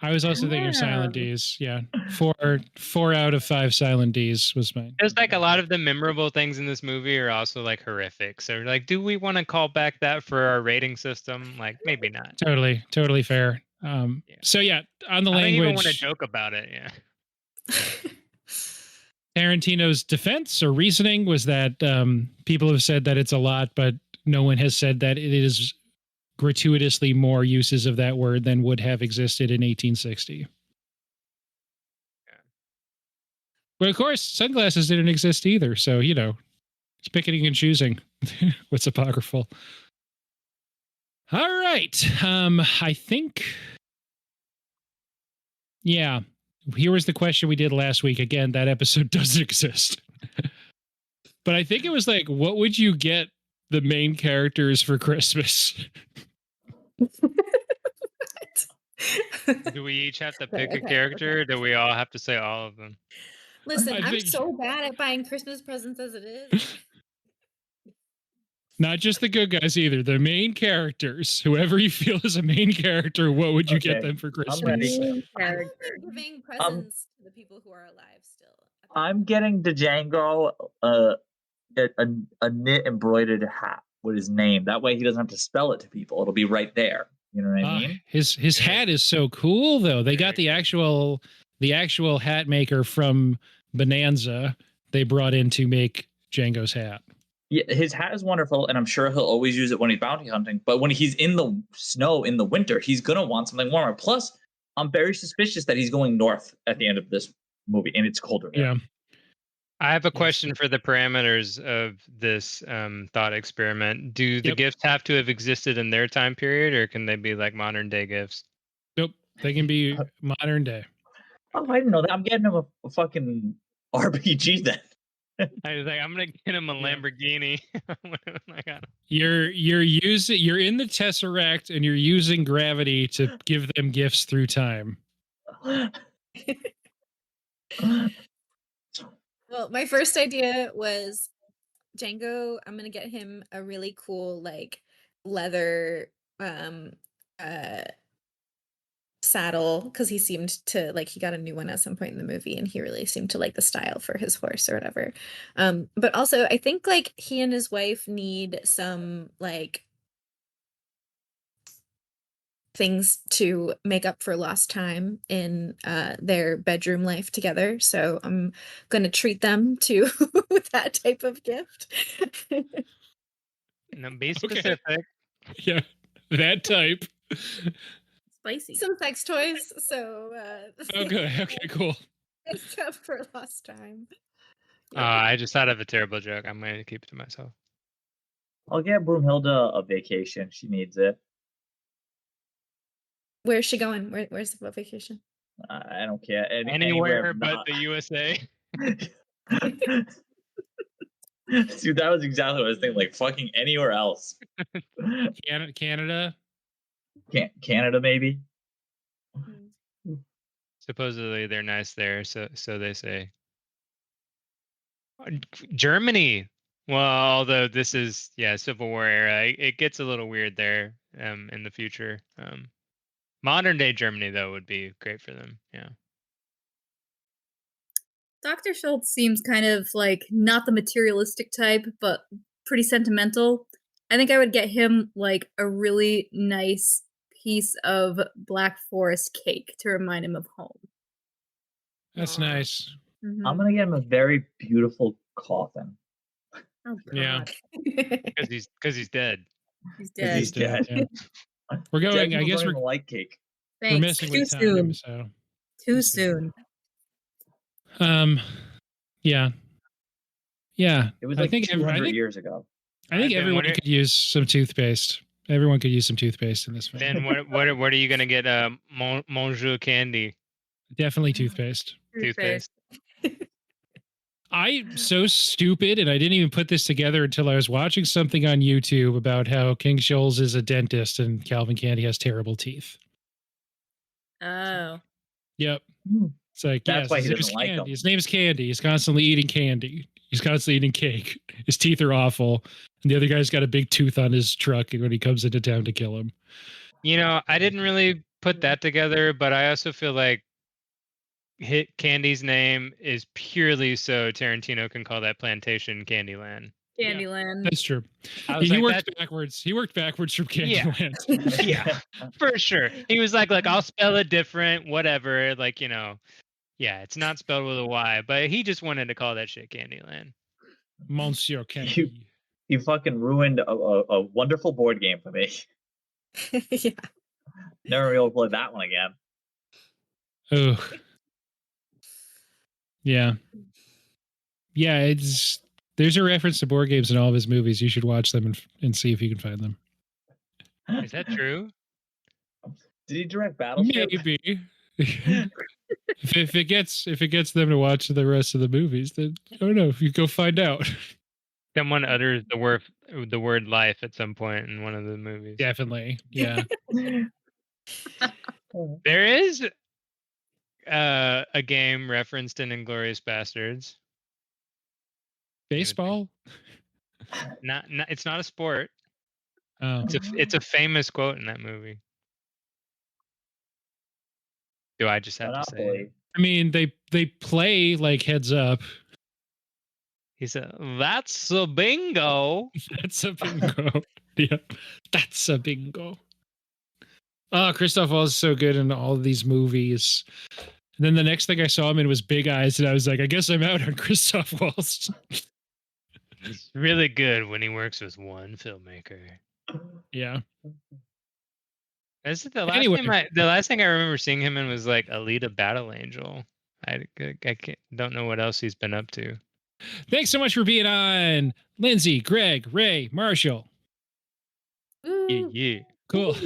I was also thinking of silent Yeah. D's. Yeah, 4 out of 5 silent D's was mine. There's like a lot of the memorable things in this movie are also like horrific. So like, do we want to call back that for our rating system? Like, maybe not. Totally fair. Yeah. So yeah, on the I don't even want to language, joke about it. Yeah. Tarantino's defense or reasoning was that people have said that it's a lot, but no one has said that it is gratuitously more uses of that word than would have existed in 1860. But of course, sunglasses didn't exist either. So, it's picking and choosing what's apocryphal. All right. I think, yeah, here was the question we did last week. Again, that episode doesn't exist. But I think it was like, what would you get the main characters for Christmas? Do we each have to pick a character? Or do we all have to say all of them? Listen, I I'm think- so bad at buying Christmas presents as it is. Not just the good guys either. The main characters. Whoever you feel is a main character, what would you get Okay, them for I'm Christmas? ready. Main I'm character. giving presents to the people who are alive still. I'm getting Django a knit embroidered hat with his name. That way he doesn't have to spell it to people. It'll be right there. You know what I mean? His hat is so cool though. They got Very the actual hat maker from Bonanza. They brought in to make Django's hat. Yeah, his hat is wonderful, and I'm sure he'll always use it when he's bounty hunting. But when he's in the snow in the winter, he's gonna want something warmer. Plus, I'm very suspicious that he's going north at the end of this movie, and it's colder there. Yeah. I have a question for the parameters of this thought experiment. Do the Yep. gifts have to have existed in their time period, or can they be like modern day gifts? Nope. They can be modern day. Oh, I didn't know that. I'm getting him a fucking RPG then. I was like, I'm gonna get him a Yeah. Lamborghini. I got him. You're in the Tesseract and you're using gravity to give them gifts through time. Well, my first idea was Django. I'm gonna get him a really cool like leather saddle because he seemed to like he got a new one at some point in the movie and he really seemed to like the style for his horse or whatever. But also I think like he and his wife need some like things to make up for lost time in their bedroom life together. So I'm gonna treat them to that type of gift. No, be Okay. specific. Yeah. That type. Spicy. Some sex toys. So Okay, cool. make up for lost time. I just thought of a terrible joke. I'm gonna keep it to myself. I'll get Broomhilda a vacation. She needs it. Where's she going? Where's the vacation? I don't care. Anywhere but not- the USA. Dude, that was exactly what I was thinking. Like fucking anywhere else. Canada. Canada, maybe. Supposedly they're nice there, so they say. Germany. Well, although this is Civil War era, it gets a little weird there in the future. Modern day Germany though would be great for them. Yeah. Dr. Schultz seems kind of like not the materialistic type, but pretty sentimental. I think I would get him like a really nice piece of Black Forest cake to remind him of home. That's Aw. nice. Mhm. I'm gonna get him a very beautiful coffin. Oh, Yeah. God. Because he's dead. He's 'Cause dead. he's dead. Yeah. We're going. Dead I people guess don't we're even like cake. Thanks. messing Too with soon. time. So Too soon. yeah. It was I like think 200 years ago. I think Ben, everyone what are- could use some toothpaste. Everyone could use some toothpaste in this film. Then what are you gonna get? Monjou candy Definitely toothpaste. toothpaste. I'm so stupid, and I didn't even put this together until I was watching something on YouTube about how King Scholes is a dentist and Calvin Candy has terrible teeth. Oh. Yep. Hmm. It's like, That's yes, why his he name's doesn't like Candy. them. His name's Candy. He's constantly eating candy. He's constantly eating cake. His teeth are awful. And the other guy's got a big tooth on his truck when he comes into town to kill him. I didn't really put that together, but I also feel like Candy's name is purely so Tarantino can call that plantation Candyland. Candyland. That's true. I was He like, worked backwards. He worked backwards from Yeah. Candyland. Yeah, for sure. He was like, I'll spell it different, whatever. Like, yeah, it's not spelled with a Y, but he just wanted to call that shit Candyland. Monsieur Candy. You fucking ruined a wonderful board game for me. Yeah. Never be able to play that one again. Oh. Yeah. Yeah, there's a reference to board games in all of his movies. You should watch them and see if you can find them. Is that true? Did he direct Battleship? Maybe. if it gets them to watch the rest of the movies, then I don't know. If you go find out. Someone utters the word life at some point in one of the movies. Definitely. Yeah. There is a game referenced in Inglourious Bastards. Baseball? Not it's not a sport. Oh. It's a famous quote in that movie. Do I just have to say it? I mean, they play like Heads Up. He said, "That's a bingo." That's a bingo. Yep. That's a bingo. Oh, Christoph Waltz is so good in all of these movies. And then the next thing I saw him in was Big Eyes, and I was like, I guess I'm out on Christoph Waltz. He's really good when he works with one filmmaker. Yeah. Is it the last Anyway. the last thing I remember seeing him in was like Alita Battle Angel. I don't know what else he's been up to. Thanks so much for being on, Lindsey, Greg, Ray, Marshall. Yeah. Cool.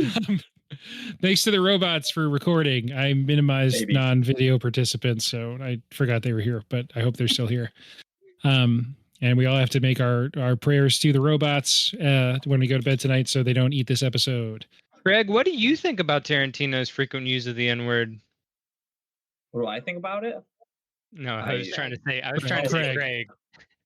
Thanks to the robots for recording. I minimized non-video participants, so I forgot they were here, but I hope they're still here. And we all have to make our prayers to the robots when we go to bed tonight so they don't eat this episode. Greg, what do you think about Tarantino's frequent use of the N-word? What do I think about it? No, I was trying to say Craig.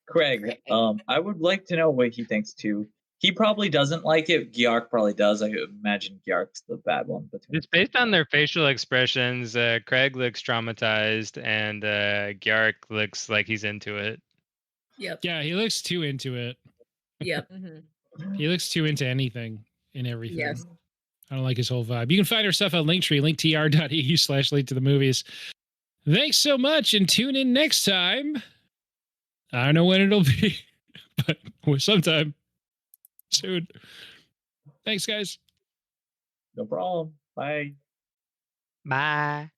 Craig, I would like to know what he thinks too. He probably doesn't like it. Gyark probably does. I imagine Gyark's the bad one. It's based on their facial expressions. Craig looks traumatized, and Gyark looks like he's into it. Yep. Yeah, he looks too into it. Yep. He looks too into anything and everything. Yes. I don't like his whole vibe. You can find our stuff on Linktree, linktr.eu/link to the movies. Thanks so much, and tune in next time. I don't know when it'll be, but sometime soon. Thanks, guys. No problem. Bye. Bye.